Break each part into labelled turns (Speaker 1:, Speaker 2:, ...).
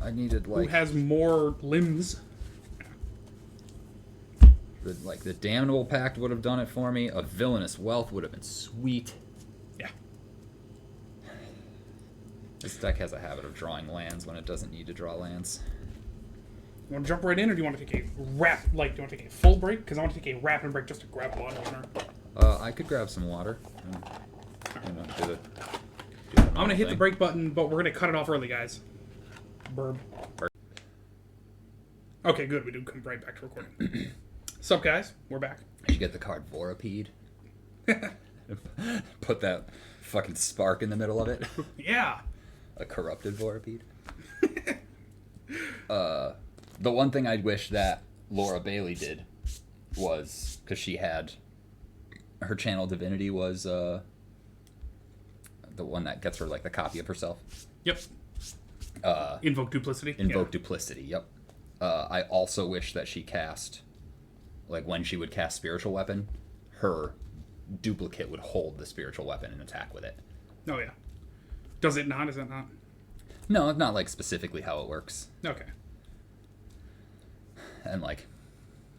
Speaker 1: I needed, like...
Speaker 2: Who has more limbs?
Speaker 1: The Damnable Pact would have done it for me. A Villainous Wealth would have been sweet.
Speaker 2: Yeah.
Speaker 1: This deck has a habit of drawing lands when it doesn't need to draw lands.
Speaker 2: You want to jump right in, or do you want to take a rap? Like, do you want to take a full break? Because I want to take a rapid break just to grab water.
Speaker 1: I could grab some water. And, do the
Speaker 2: I'm going to hit the break button, but we're going to cut it off early, guys. Burb. Okay, good. We do come right back to recording. Sup, guys? We're back.
Speaker 1: I should get the card Vorapede. Put that fucking spark in the middle of it.
Speaker 2: Yeah.
Speaker 1: A corrupted Vorapede. The one thing I wish that Laura Bailey did was, because she had... Her Channel Divinity was the one that gets her, like, the copy of herself.
Speaker 2: Yep. Invoke Duplicity.
Speaker 1: Invoke Duplicity, yep. I also wish that she cast... Like, when she would cast Spiritual Weapon, her duplicate would hold the Spiritual Weapon and attack with it.
Speaker 2: Oh, yeah. Does it not? Is it not?
Speaker 1: No, it's not, like, specifically how it works.
Speaker 2: Okay.
Speaker 1: And, like,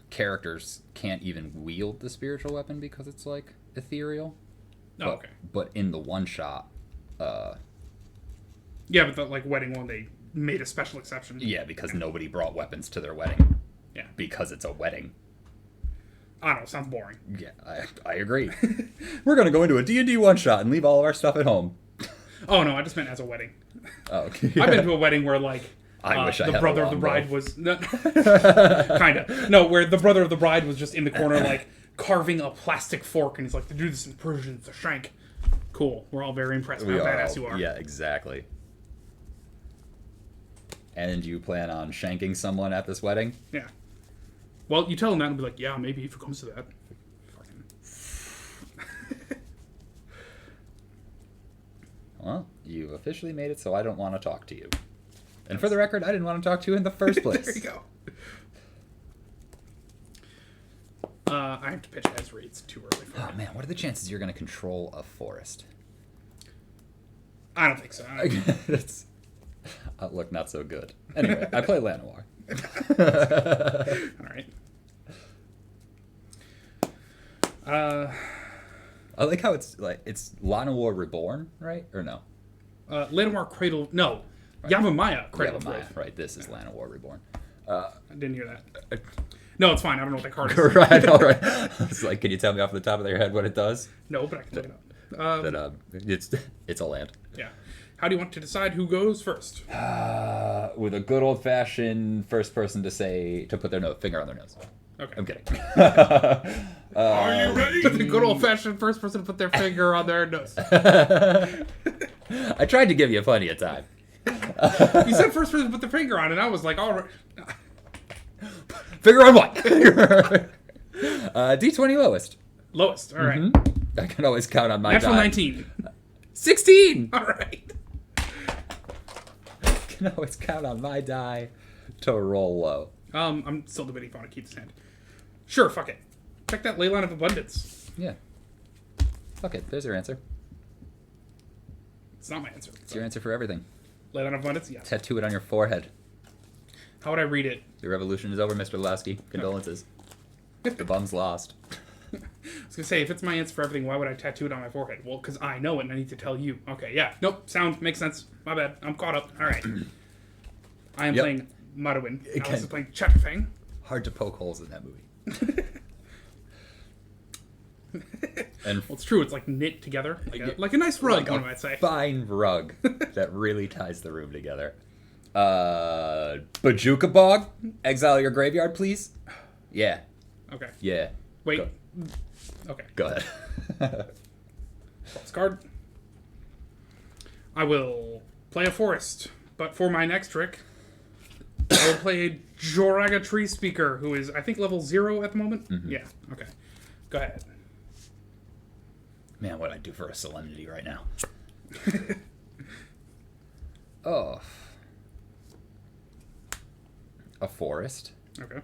Speaker 1: characters can't even wield the Spiritual Weapon because it's, like, ethereal.
Speaker 2: Oh, okay.
Speaker 1: But in the one-shot...
Speaker 2: Yeah, but the, like, wedding one, they made a special exception.
Speaker 1: Yeah, because nobody brought weapons to their wedding.
Speaker 2: Yeah.
Speaker 1: Because it's a wedding.
Speaker 2: I don't know, sounds boring.
Speaker 1: Yeah, I agree. We're going to go into a D&D one-shot and leave all of our stuff at home.
Speaker 2: Oh, no, I just meant as a wedding.
Speaker 1: Oh, okay.
Speaker 2: I've been to a wedding where, like,
Speaker 1: I wish I
Speaker 2: the
Speaker 1: had
Speaker 2: brother
Speaker 1: a
Speaker 2: of the
Speaker 1: longbow.
Speaker 2: bride was... No, kind of. No, where the brother of the bride was just in the corner, like, carving a plastic fork, and he's like, to do this in Persian, it's a shank. Cool. We're all very impressed with how badass you are.
Speaker 1: Yeah, exactly. And you plan on shanking someone at this wedding?
Speaker 2: Yeah. Well, you tell him that and be like, yeah, maybe if it comes to that.
Speaker 1: Well, you've officially made it so I don't want to talk to you. And for the record, I didn't want to talk to you in the first place.
Speaker 2: There you go. I have to pitch Ezra. It's too early for
Speaker 1: Oh,
Speaker 2: me.
Speaker 1: man, what are the chances you're going to control a forest?
Speaker 2: I don't think so.
Speaker 1: That's outlook not so good. Anyway, I play Llanowar.
Speaker 2: All right.
Speaker 1: I like how it's Llanowar Reborn, right? Or no?
Speaker 2: Llanowar Cradle... No.
Speaker 1: Right.
Speaker 2: Yavimaya Cradle of
Speaker 1: Yavimaya,
Speaker 2: Growth.
Speaker 1: right. This is Llanowar Reborn.
Speaker 2: I didn't hear that. No, it's fine. I don't know what that card is.
Speaker 1: Right, all right. It's like, can you tell me off the top of your head what it does?
Speaker 2: No, but I can look it up.
Speaker 1: It's a land.
Speaker 2: Yeah. How do you want to decide who goes first?
Speaker 1: With a good old-fashioned first person to put their finger on their nose.
Speaker 2: Okay.
Speaker 1: I'm kidding.
Speaker 2: Are you ready? The good old-fashioned first person to put their finger on their nose.
Speaker 1: I tried to give you plenty of time.
Speaker 2: You said first person to put their finger on it, and I was like, all right.
Speaker 1: Finger on what? D20 lowest.
Speaker 2: Lowest. All right.
Speaker 1: Mm-hmm. I can always count on my
Speaker 2: Natural
Speaker 1: die.
Speaker 2: 19.
Speaker 1: 16!
Speaker 2: All right.
Speaker 1: I can always count on my die to roll low.
Speaker 2: I'm still debating if I want to keep this hand. Sure, fuck it. Check that Leyline of Abundance.
Speaker 1: Yeah. Fuck it. There's your answer.
Speaker 2: It's not my answer.
Speaker 1: It's your answer for everything.
Speaker 2: Leyline of Abundance? Yes.
Speaker 1: Tattoo it on your forehead.
Speaker 2: How would I read it?
Speaker 1: Your revolution is over, Mr. Lasky. Condolences. The bum's lost.
Speaker 2: I was going to say, if it's my answer for everything, why would I tattoo it on my forehead? Well, because I know it and I need to tell you. Okay, yeah. Nope. Sound makes sense. My bad. I'm caught up. All right. I am playing Marwyn. Alex is playing Chatterfang.
Speaker 1: Hard to poke holes in that movie. And
Speaker 2: Well, it's true. It's like knit together. Like a nice rug, one might say.
Speaker 1: fine rug that really ties the room together. Bajuka Bog? Exile your graveyard, please? Yeah.
Speaker 2: Okay.
Speaker 1: Yeah.
Speaker 2: Wait.
Speaker 1: Go,
Speaker 2: Okay.
Speaker 1: go ahead.
Speaker 2: This card. I will play a forest, but for my next trick, I will play a Joraga Tree Speaker, who is, I think, level 0 at the moment.
Speaker 1: Mm-hmm.
Speaker 2: Yeah, okay. Go ahead.
Speaker 1: Man, what would I do for a solemnity right now? Oh. A forest.
Speaker 2: Okay.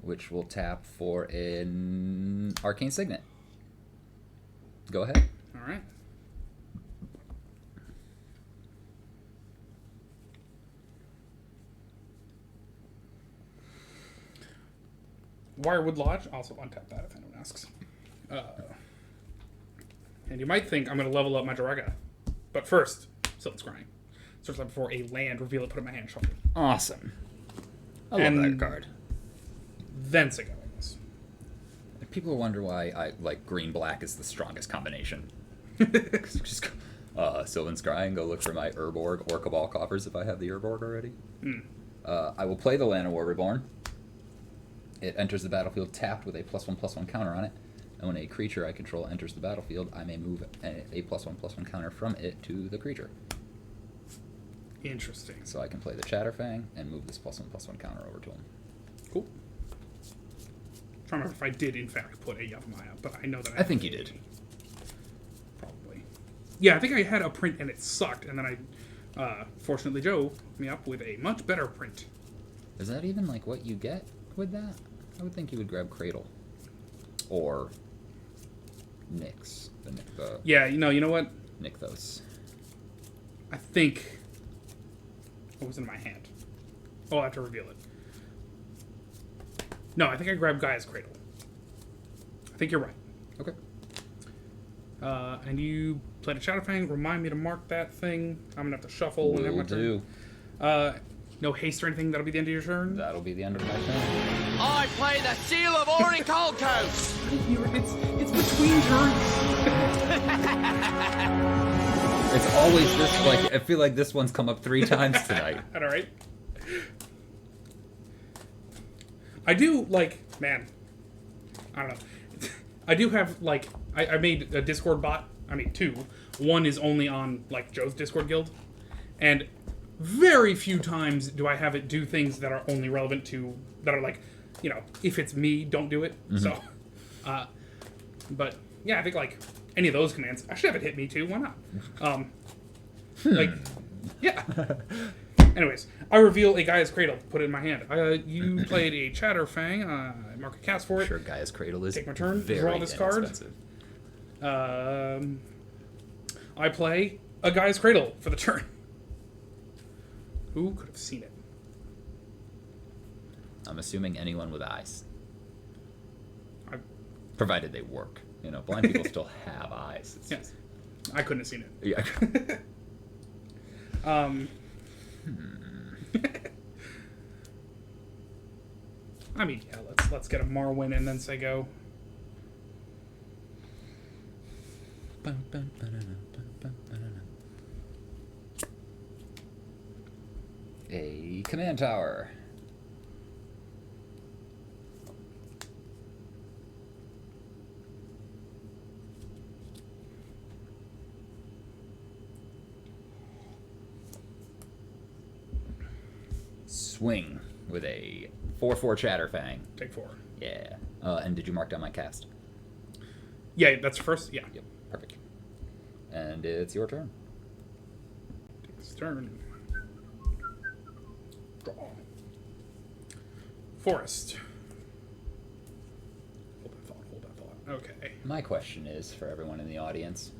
Speaker 1: Which will tap for an Arcane Signet. Go ahead.
Speaker 2: All right. Wirewood Lodge. Also untap that if anyone asks. And you might think I'm going to level up my Duraga. But first, Silent Scrying. Search that before a land, reveal it, put it in my hand, shuffle.
Speaker 1: Awesome. I love that card.
Speaker 2: Then Sigillings.
Speaker 1: People wonder why I like green-black is the strongest combination. Just Sylvan Scrying, go look for my Urborg or Cabal Coffers if I have the Urborg already. I will play the Land of War Reborn. It enters the battlefield tapped with a +1/+1 counter on it. And when a creature I control enters the battlefield, I may move a +1/+1 counter from it to the creature.
Speaker 2: Interesting.
Speaker 1: So I can play the Chatterfang and move this +1/+1 counter over to him.
Speaker 2: Cool. I'm trying to remember if I did, in fact, put a Yavimaya, but I know that
Speaker 1: I think you did.
Speaker 2: Probably. Yeah, I think I had a print and it sucked, and then fortunately, Joe hooked me up with a much better print.
Speaker 1: Is that even like what you get with that? I would think you would grab Cradle. Or Nyx.
Speaker 2: Yeah, you know what?
Speaker 1: Nykthos.
Speaker 2: I think it was in my hand. Oh, I have to reveal it. No, I think I grabbed Gaia's Cradle. I think you're right.
Speaker 1: Okay.
Speaker 2: And you played a Shadowfang. Remind me to mark that thing. I'm going to have to shuffle.
Speaker 1: Will do.
Speaker 2: No haste or anything. That'll be the end of your turn.
Speaker 1: That'll be the end of my turn.
Speaker 3: I play the Seal of Oricolcos.
Speaker 2: It's between turns.
Speaker 1: It's always this, like, I feel like this one's come up 3 times tonight.
Speaker 2: All right. I do, like, man, I don't know. I do have, like, I made a Discord bot. I made 2. One is only on, like, Joe's Discord guild. And very few times do I have it do things that are only relevant to, that are like, you know, if it's me, don't do it. Mm-hmm. So, but yeah, I think like any of those commands, I should have it hit me too. Why not? Like, yeah. Anyways, I reveal a Gaia's Cradle, put it in my hand. You played a Chatterfang. I mark a cast for it.
Speaker 1: Sure, Gaia's Cradle is
Speaker 2: take my turn.
Speaker 1: Very
Speaker 2: draw this card. I play a Gaia's Cradle for the turn. Who could have seen it?
Speaker 1: I'm assuming anyone with eyes. Provided they work. You know, blind people still have eyes. It's
Speaker 2: yes. I couldn't have seen it.
Speaker 1: Yeah.
Speaker 2: I mean, yeah, let's get a Marwyn and then say go.
Speaker 1: A command tower. Swing with a 4/4 Chatterfang.
Speaker 2: Take 4.
Speaker 1: Yeah. And did you mark down my cast?
Speaker 2: Yeah, that's first. Yeah.
Speaker 1: Yep. Perfect. And it's your turn.
Speaker 2: Take this turn. Draw. Forest. Hold that thought. Okay.
Speaker 1: My question is, for everyone in the audience,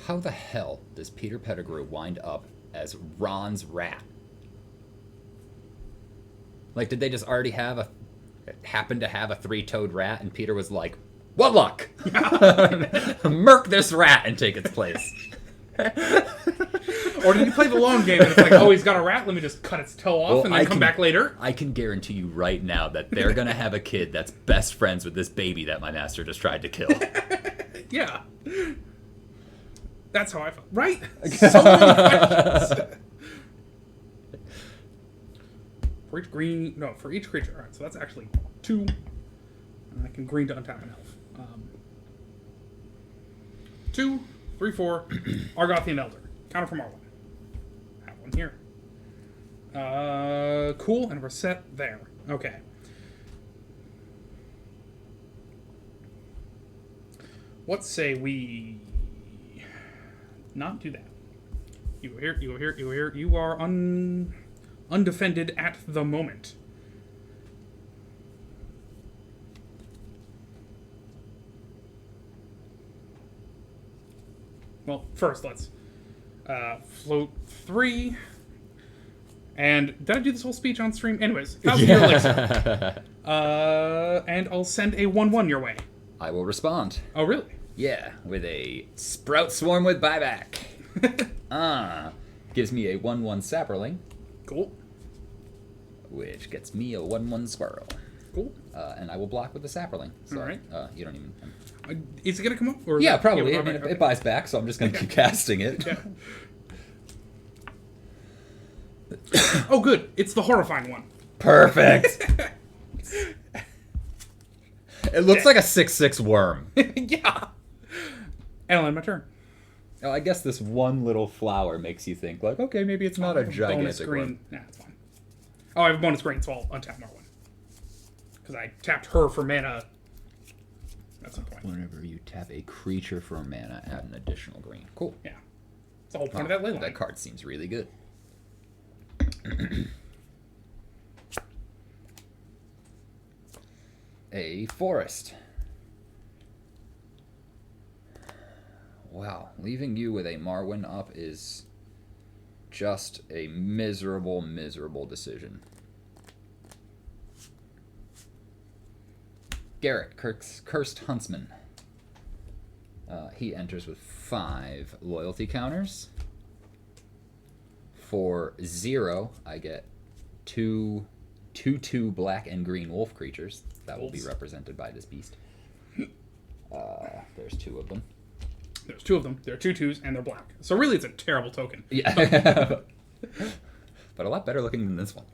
Speaker 1: how the hell does Peter Pettigrew wind up as Ron's rat? Like, did they just already happen to have a 3-toed rat, and Peter was like, what luck? Murk this rat and take its place.
Speaker 2: Or did you play the long game and it's like, oh, he's got a rat, let me just cut its toe off and then come back later?
Speaker 1: I can guarantee you right now that they're going to have a kid that's best friends with this baby that my master just tried to kill.
Speaker 2: Yeah. That's how I felt. Right? So many questions. For each creature. Alright, so that's actually 2. And I can green to untap an elf. 2, 3, 4. Argothian Elder. Counter from Marwyn. Have one here. Cool, and we're set there. Okay. What say we not do that? You go here, you go here, you go here. You are undefended at the moment. Well, first let's float 3. And did I do this whole speech on stream? Anyways, 1,000 year elixir. And I'll send a 1/1 your way.
Speaker 1: I will respond.
Speaker 2: Oh, really?
Speaker 1: Yeah, with a Sprout Swarm with buyback. Gives me a 1/1 Sapperling,
Speaker 2: Cool.
Speaker 1: which gets me a 1/1 Squirrel.
Speaker 2: Cool.
Speaker 1: And I will block with the Sapperling. So,
Speaker 2: All right.
Speaker 1: You don't even...
Speaker 2: Is it going to come up? Or is
Speaker 1: Yeah,
Speaker 2: it-
Speaker 1: probably.
Speaker 2: yeah,
Speaker 1: I mean,
Speaker 2: okay.
Speaker 1: it buys back, so I'm just going to keep casting it.
Speaker 2: Yeah. Oh, good. It's the horrifying one.
Speaker 1: Perfect! It looks like a 6/6 worm.
Speaker 2: Yeah. And I'll end my turn.
Speaker 1: Oh, I guess this one little flower makes you think, like, okay, maybe it's not a
Speaker 2: Bonus
Speaker 1: gigantic
Speaker 2: green.
Speaker 1: worm.
Speaker 2: Nah, it's fine. Oh, I have a bonus green, so I'll untap Marwyn. Because I tapped her for mana at some point.
Speaker 1: Whenever you tap a creature for mana, add an additional green. Cool.
Speaker 2: Yeah. It's the whole point of that ley line.
Speaker 1: That card seems really good. A forest. Wow, leaving you with a Marwyn up is just a miserable, miserable decision. Garrett, Cursed Huntsman. He enters with 5 loyalty counters. For 0, I get 2 black and green wolf creatures that will be
Speaker 2: Wolves.
Speaker 1: represented by this beast. There's 2 of them.
Speaker 2: There's 2 of them. There are 2 2s, and they're black. So really, it's a terrible token.
Speaker 1: Yeah. But a lot better looking than this one.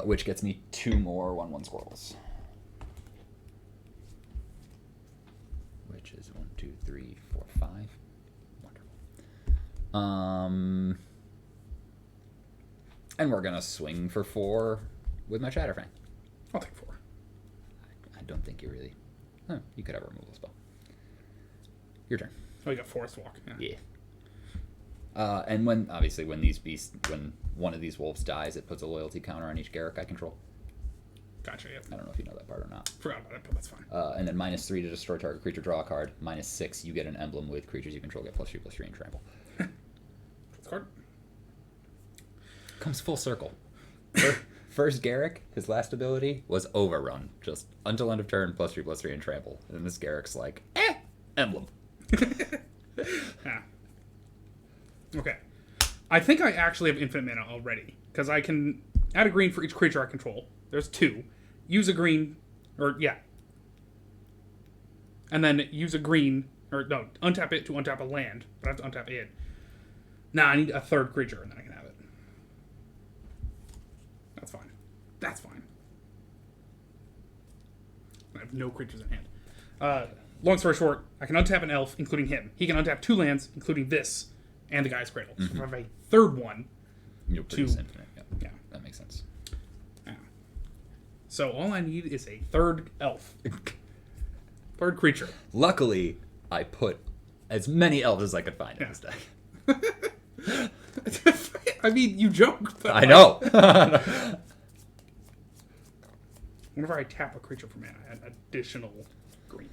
Speaker 1: Which gets me 2 more 1/1 squirrels. Which is 1, 2, 3, 4, 5. Wonderful. And we're gonna swing for 4 with my Shatterfang.
Speaker 2: I'll take 4.
Speaker 1: I don't think you really... Huh, you could have a removal spell. Your turn.
Speaker 2: Oh, you got Forest Walk. Yeah.
Speaker 1: Yeah. And when when one of these wolves dies, it puts a loyalty counter on each Garrick I control.
Speaker 2: Gotcha, yeah.
Speaker 1: I don't know if you know that part or not.
Speaker 2: Forgot about it, but that's fine.
Speaker 1: And then -3 to destroy target creature, draw a card. -6, you get an emblem with creatures you control get +3/+3 and trample.
Speaker 2: This card.
Speaker 1: Comes full circle. First Garrick, his last ability was Overrun. Just until end of turn, +3/+3 and trample. And this Garrick's like, emblem.
Speaker 2: Yeah. Okay. I think I actually have infinite mana already. Because I can add a green for each creature I control. There's 2. Use a green. Or, yeah. And then use a green. Or, no, untap it to untap a land. But I have to untap it. Nah, I need a 3rd creature and then I can have it. That's fine. That's fine. I have no creatures in hand. Long story short, I can untap an elf, including him. He can untap 2 lands, including this, and the Guy's Cradle. So if I have a 3rd one,
Speaker 1: You'll produce
Speaker 2: 2.
Speaker 1: infinite.
Speaker 2: Yeah.
Speaker 1: That makes sense.
Speaker 2: Yeah. So all I need is a 3rd elf. 3rd creature.
Speaker 1: Luckily, I put as many elves as I could find in this deck.
Speaker 2: I mean, you joke, but
Speaker 1: I know.
Speaker 2: whenever I tap a creature for mana, I add additional green.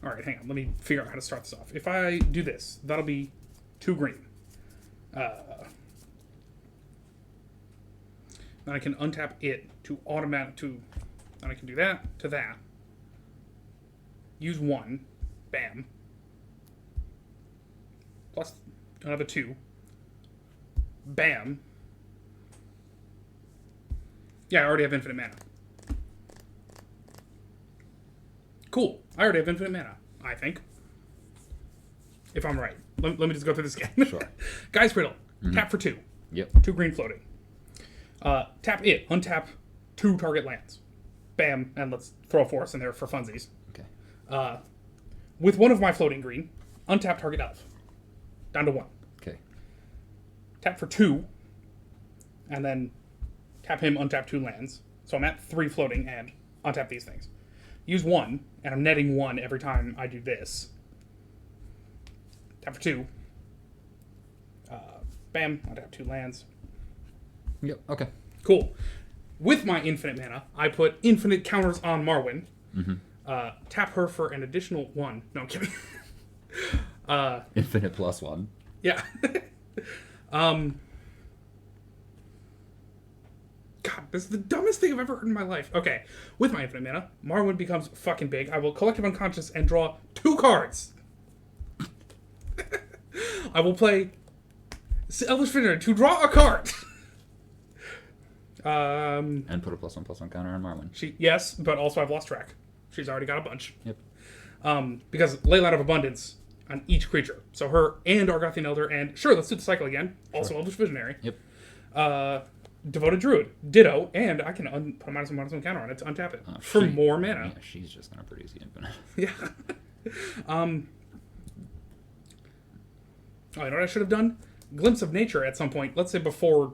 Speaker 2: All right, hang on. Let me figure out how to start this off. If I do this, that'll be 2 green. Then I can untap it to automatic to. Then I can do that to that. Use 1, bam. Plus another 2, bam. Yeah, I already have infinite mana. Cool. I already have infinite mana, I think. If I'm right. Let me just go through this again.
Speaker 1: Sure.
Speaker 2: Guy's Cradle. Tap for 2.
Speaker 1: Yep.
Speaker 2: 2 green floating. Tap it. Untap 2 target lands. Bam. And let's throw a forest in there for funsies.
Speaker 1: Okay.
Speaker 2: With one of my floating green, untap target elf. Down to 1.
Speaker 1: Okay.
Speaker 2: Tap for 2. And then tap him, untap 2 lands. So I'm at 3 floating and untap these things. Use 1, and I'm netting 1 every time I do this. Tap for 2. Bam, untap 2 lands.
Speaker 1: Yep. Okay.
Speaker 2: Cool. With my infinite mana, I put infinite counters on Marwyn. Tap her for an additional 1. No, I'm kidding.
Speaker 1: Infinite +1.
Speaker 2: Yeah. God, this is the dumbest thing I've ever heard in my life. Okay, with my infinite mana, Marwyn becomes fucking big. I will collective unconscious and draw 2 cards. I will play Elvish Visionary to draw a card.
Speaker 1: And put a +1/+1 counter on Marwyn.
Speaker 2: Yes, but also I've lost track. She's already got a bunch.
Speaker 1: Yep.
Speaker 2: Because Leyline of Abundance on each creature. So her and Argothian Elder and... Sure, let's do the cycle again. Also Elvish Visionary.
Speaker 1: Yep.
Speaker 2: Devoted Druid. Ditto. And I can put a -1/-1 counter on it to untap it. For more mana.
Speaker 1: Yeah, she's just going to produce the infinite.
Speaker 2: Yeah. Oh, you know what I should have done? Glimpse of Nature at some point. Let's say before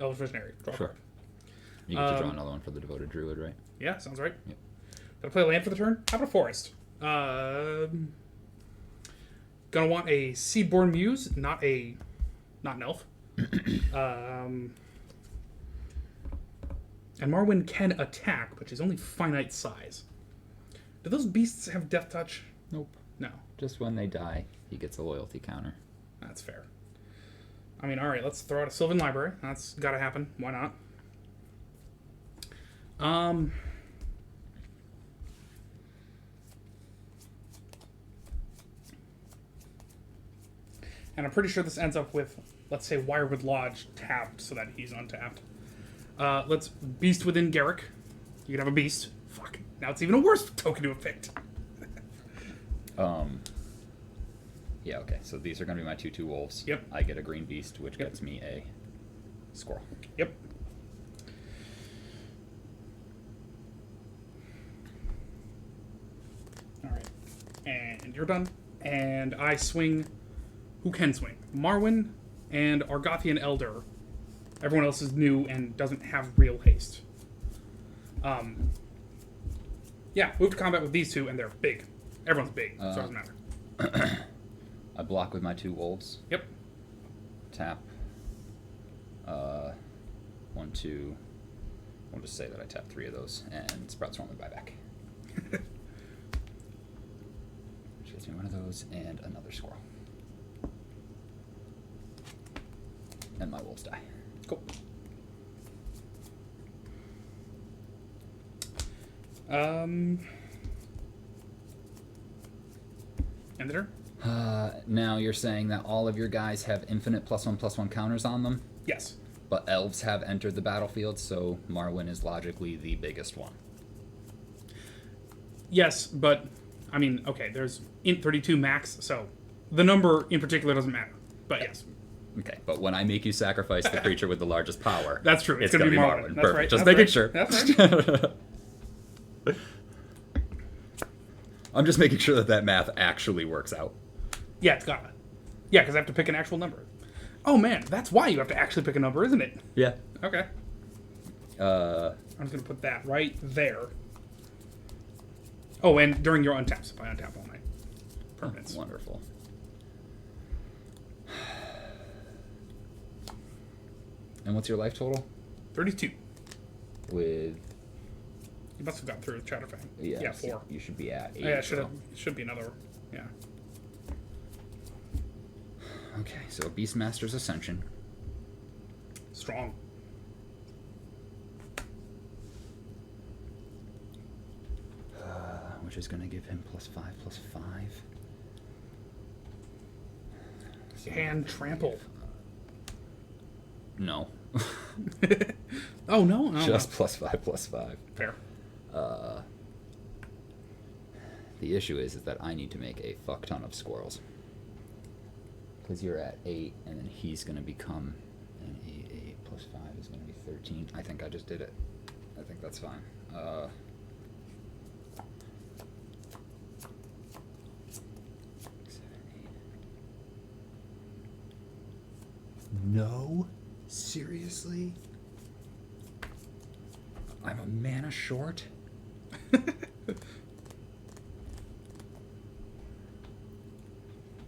Speaker 2: Elvish Visionary. Draw a
Speaker 1: Sure.
Speaker 2: card.
Speaker 1: You get to draw another one for the Devoted Druid, right?
Speaker 2: Yeah, sounds right.
Speaker 1: Yep.
Speaker 2: Did I play a land for the turn? How about a forest? Gonna want a Seedborn Muse, not an elf. And Marwyn can attack, but she's only finite size. Do those beasts have Death Touch?
Speaker 1: Nope.
Speaker 2: No.
Speaker 1: Just when they die, he gets a loyalty counter.
Speaker 2: That's fair. I mean, alright, let's throw out a Sylvan Library. That's gotta happen. Why not? And I'm pretty sure this ends up with, let's say, Wirewood Lodge tapped so that he's untapped. Let's Beast Within Garrick. You can have a beast. Fuck. Now it's even a worse token to have picked.
Speaker 1: Yeah, okay. So these are going to be my 2/2 wolves.
Speaker 2: Yep.
Speaker 1: I get a green beast, which gets me a squirrel.
Speaker 2: Yep. Alright. And you're done. And I swing... Who can swing? Marwyn and Argothian Elder. Everyone else is new and doesn't have real haste. Yeah, move to combat with these two, and they're big. Everyone's big, so it doesn't matter.
Speaker 1: I block with my 2 wolves.
Speaker 2: Yep.
Speaker 1: Tap. 1, 2. We'll just say that I tap 3 of those, and Sprouts Roman buyback. Which gets me one of those, and another squirrel. And my wolves die.
Speaker 2: Cool. End the turn?
Speaker 1: Now you're saying that all of your guys have infinite +1/+1 counters on them,
Speaker 2: Yes.
Speaker 1: but elves have entered the battlefield, so Marwyn is logically the biggest one.
Speaker 2: Yes, but, I mean, okay, there's int 32 max, so the number in particular doesn't matter. But yes.
Speaker 1: Okay, but when I make you sacrifice the creature with the largest power,
Speaker 2: That's true.
Speaker 1: It's gonna be
Speaker 2: That's
Speaker 1: Marwyn. Perfect.
Speaker 2: right.
Speaker 1: Just
Speaker 2: That's
Speaker 1: making
Speaker 2: right.
Speaker 1: sure.
Speaker 2: That's right.
Speaker 1: I'm just making sure that math actually works out.
Speaker 2: Yeah, it's gotta. Yeah, because I have to pick an actual number. Oh, man, that's why you have to actually pick a number, isn't it?
Speaker 1: Yeah.
Speaker 2: Okay. I'm just going to put that right there. Oh, and during your untaps, if I untap all my permanents.
Speaker 1: Wonderful. And what's your life total?
Speaker 2: 32.
Speaker 1: With...
Speaker 2: You must have gotten through with Chatterfang.
Speaker 1: Yeah,
Speaker 2: Yeah, 4.
Speaker 1: You should be at 8.
Speaker 2: Oh, yeah, should be another. Yeah.
Speaker 1: Okay, so Beastmaster's Ascension.
Speaker 2: Strong.
Speaker 1: Which is going to give him +5/+5.
Speaker 2: And trample.
Speaker 1: No.
Speaker 2: Oh, no? Oh,
Speaker 1: Just +5/+5.
Speaker 2: fair.
Speaker 1: The issue is that I need to make a fuck ton of squirrels. Because you're at 8, and then he's going to become an 8 + 5 is going to be 13. I think I just did it. I think that's fine. 7, 8. No? Seriously? I'm a mana short?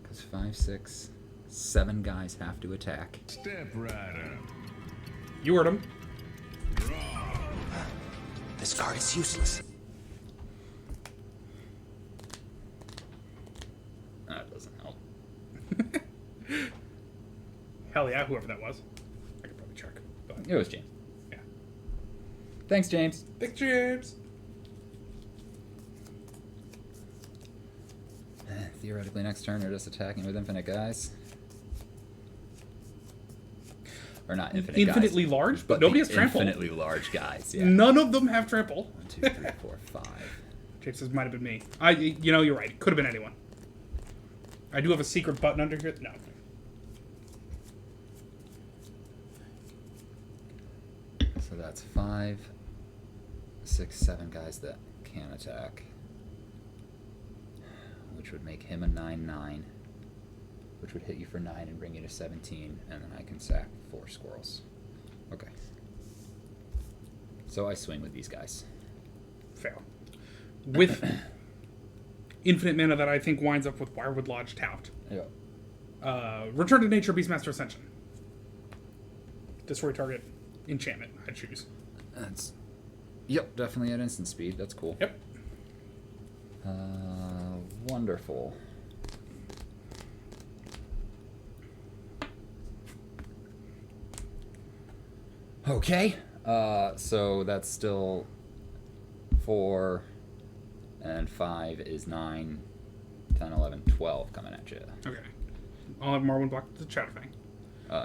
Speaker 1: Because 5, 6, 7 guys have to attack.
Speaker 4: Step Rider.
Speaker 2: You heard him.
Speaker 3: This card is useless.
Speaker 1: That doesn't help.
Speaker 2: Hell yeah, whoever that was. I could probably check. But
Speaker 1: It was James.
Speaker 2: yeah.
Speaker 1: Thanks, James.
Speaker 2: Big James.
Speaker 1: Theoretically, next turn, you're just attacking with infinite guys. Or not infinite
Speaker 2: Infinitely
Speaker 1: guys,
Speaker 2: large, but nobody has trample.
Speaker 1: Infinitely large guys, yeah.
Speaker 2: None of them have trample.
Speaker 1: 1, 2, 3, 4, 5.
Speaker 2: James says might have been me. You're right. Could have been anyone. I do have a secret button under here. No.
Speaker 1: So that's 5, 6, 7 guys that can attack. Which would make him a 9/9. Which would hit you for 9 and bring you to 17. And then I can sack 4 squirrels. Okay. So I swing with these guys.
Speaker 2: Fail. With infinite mana that I think winds up with Wirewood Lodge tapped.
Speaker 1: Yeah.
Speaker 2: Return to Nature Beastmaster Ascension. Destroy target enchantment. I choose.
Speaker 1: That's... Yep, definitely at instant speed. That's cool.
Speaker 2: Yep.
Speaker 1: Wonderful. Okay. So that's still 4 and 5 is 9, 10, 11, 12 coming at you.
Speaker 2: Okay. I'll have Marwyn block the Chatterfang.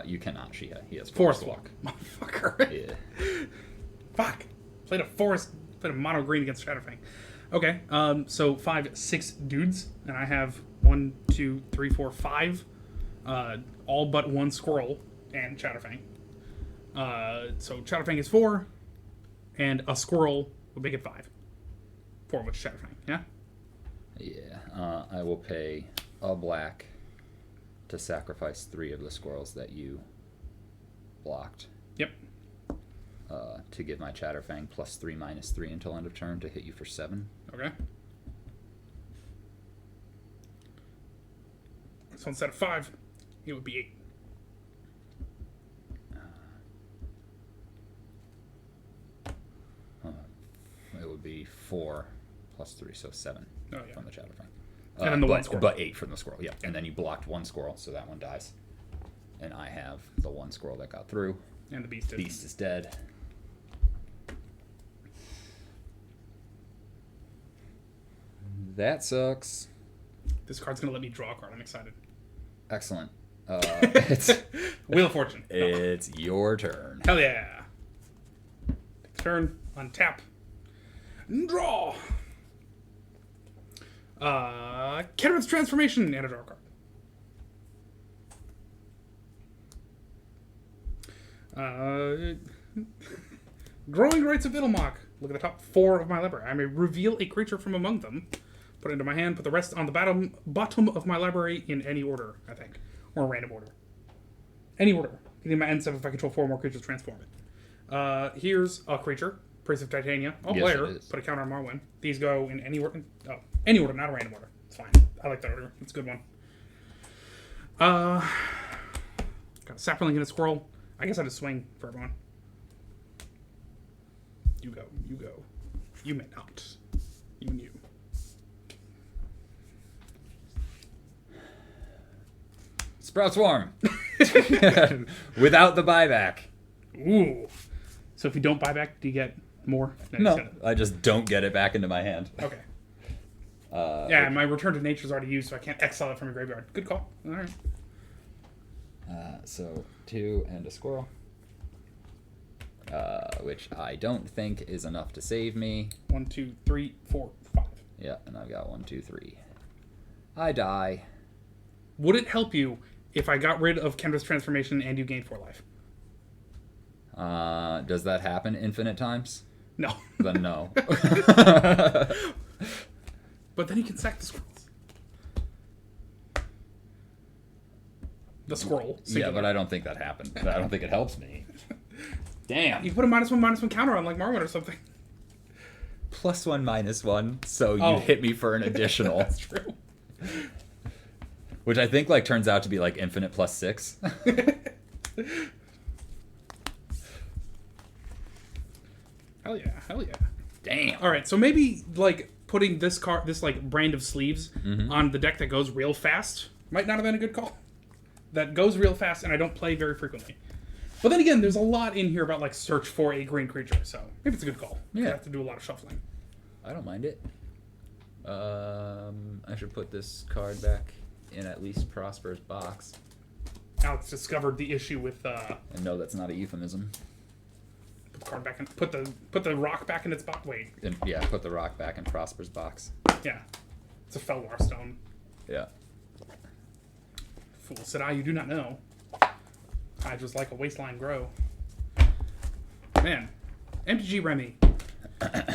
Speaker 1: You cannot. He has
Speaker 2: Forest Walk. Motherfucker.
Speaker 1: Yeah.
Speaker 2: Fuck. Played a mono green against Chatterfang. Okay. So 5, 6 dudes, and I have 1, 2, 3, 4, 5. All but 1 squirrel and Chatterfang. So Chatterfang is 4, and a squirrel would make it 5. 4 of which Chatterfang. Yeah.
Speaker 1: Yeah. I will pay a black to sacrifice 3 of the squirrels that you blocked.
Speaker 2: Yep.
Speaker 1: To give my Chatterfang +3/-3 until end of turn to hit you for 7.
Speaker 2: Okay. So instead of 5, it would be 8.
Speaker 1: It would be 4 + 3, so 7
Speaker 2: Oh, yeah.
Speaker 1: from the Chatterfang.
Speaker 2: And then the one squirrel.
Speaker 1: But 8 from the squirrel, yeah. And then you blocked 1 squirrel, so that one dies. And I have the 1 squirrel that got through.
Speaker 2: And the beast is.
Speaker 1: Beast is dead. That sucks.
Speaker 2: This card's going to let me draw a card. I'm excited.
Speaker 1: Excellent. It's
Speaker 2: Wheel of Fortune.
Speaker 1: it's your turn.
Speaker 2: Hell yeah. Take turn. Untap. Draw. Kenrith's Transformation and a draw card. Growing Rights of Idelmok. Look at the top 4 of my library. I may reveal a creature from among them. Put it into my hand. Put the rest on the bottom of my library in any order, I think. Or a random order. Any order. Getting my end step if I control 4 more creatures, transform it. Here's a creature. Priest of Titania. I'll play her. Put a counter on Marwyn. These go in any order. Oh, any order, not a random order. It's fine. I like that order. It's a good one. Got a Sapperling and a Squirrel. I guess I just swing for everyone. You go. You go. You may not. You and you.
Speaker 1: Sprout Swarm. Without the buyback.
Speaker 2: Ooh. So if you don't buy back, do you get more?
Speaker 1: No, I just don't get it back into my hand.
Speaker 2: Okay. Yeah, my Return to Nature's already used, so I can't exile it from your graveyard. Good call. All right.
Speaker 1: So 2 and a squirrel. Which I don't think is enough to save me.
Speaker 2: 1, 2, 3, 4, 5.
Speaker 1: Yeah, and I've got 1, 2, 3. I die.
Speaker 2: Would it help you if I got rid of Kendra's Transformation and you gained 4 life?
Speaker 1: Does that happen infinite times?
Speaker 2: No.
Speaker 1: Then no.
Speaker 2: But then you can sack the squirrels. The squirrel. Singular.
Speaker 1: Yeah, but I don't think that happened. I don't think it helps me. Damn.
Speaker 2: You can put a -1/-1 counter on like Marwyn or something.
Speaker 1: +1 -1, so you hit me for an additional.
Speaker 2: That's true.
Speaker 1: Which I think like turns out to be like infinite +6.
Speaker 2: Hell yeah, hell yeah.
Speaker 1: Damn.
Speaker 2: All right, so maybe like putting this card, this like brand of sleeves on the deck that goes real fast might not have been a good call. that goes real fast, and I don't play very frequently. But then again, there's a lot in here about like search for a green creature, so maybe it's a good call.
Speaker 1: Yeah.
Speaker 2: I have to do a lot of shuffling.
Speaker 1: I don't mind it. I should put this card back in at least Prosper's box.
Speaker 2: Alex discovered the issue with
Speaker 1: And no, that's not a euphemism.
Speaker 2: put the card back in, put the rock back in its box. Wait,
Speaker 1: And, yeah, put the rock back in Prosper's box.
Speaker 2: yeah, it's a Felwar stone.
Speaker 1: Yeah.
Speaker 2: Fool said I, you do not know. I just like a waistline grow. Man, MTG Remy,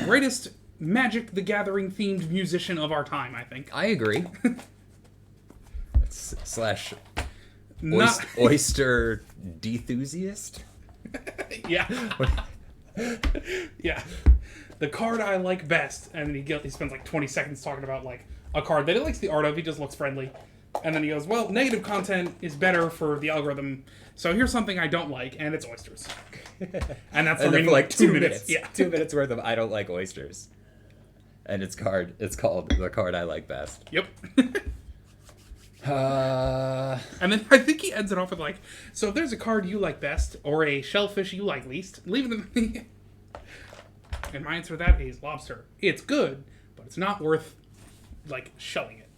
Speaker 2: greatest Magic the Gathering themed musician of our time, I think.
Speaker 1: I agree. Slash
Speaker 2: Not,
Speaker 1: oyster enthusiast.
Speaker 2: yeah, yeah. The card I like best, and then he spends like 20 seconds talking about like a card that he likes the art of. He just looks friendly, and then he goes, "Well, negative content is better for the algorithm, so here's something I don't like, and it's oysters." And that's the
Speaker 1: And then
Speaker 2: remaining
Speaker 1: for like
Speaker 2: 2 minutes. Yeah,
Speaker 1: 2 minutes worth of I don't like oysters. And it's called the card I like best.
Speaker 2: Yep.
Speaker 1: Uh,
Speaker 2: And then I think he ends it off with like, "So if there's a card you like best, or a shellfish you like least, leave it in the." And my answer to that is lobster. It's good, but it's not worth like shelling it.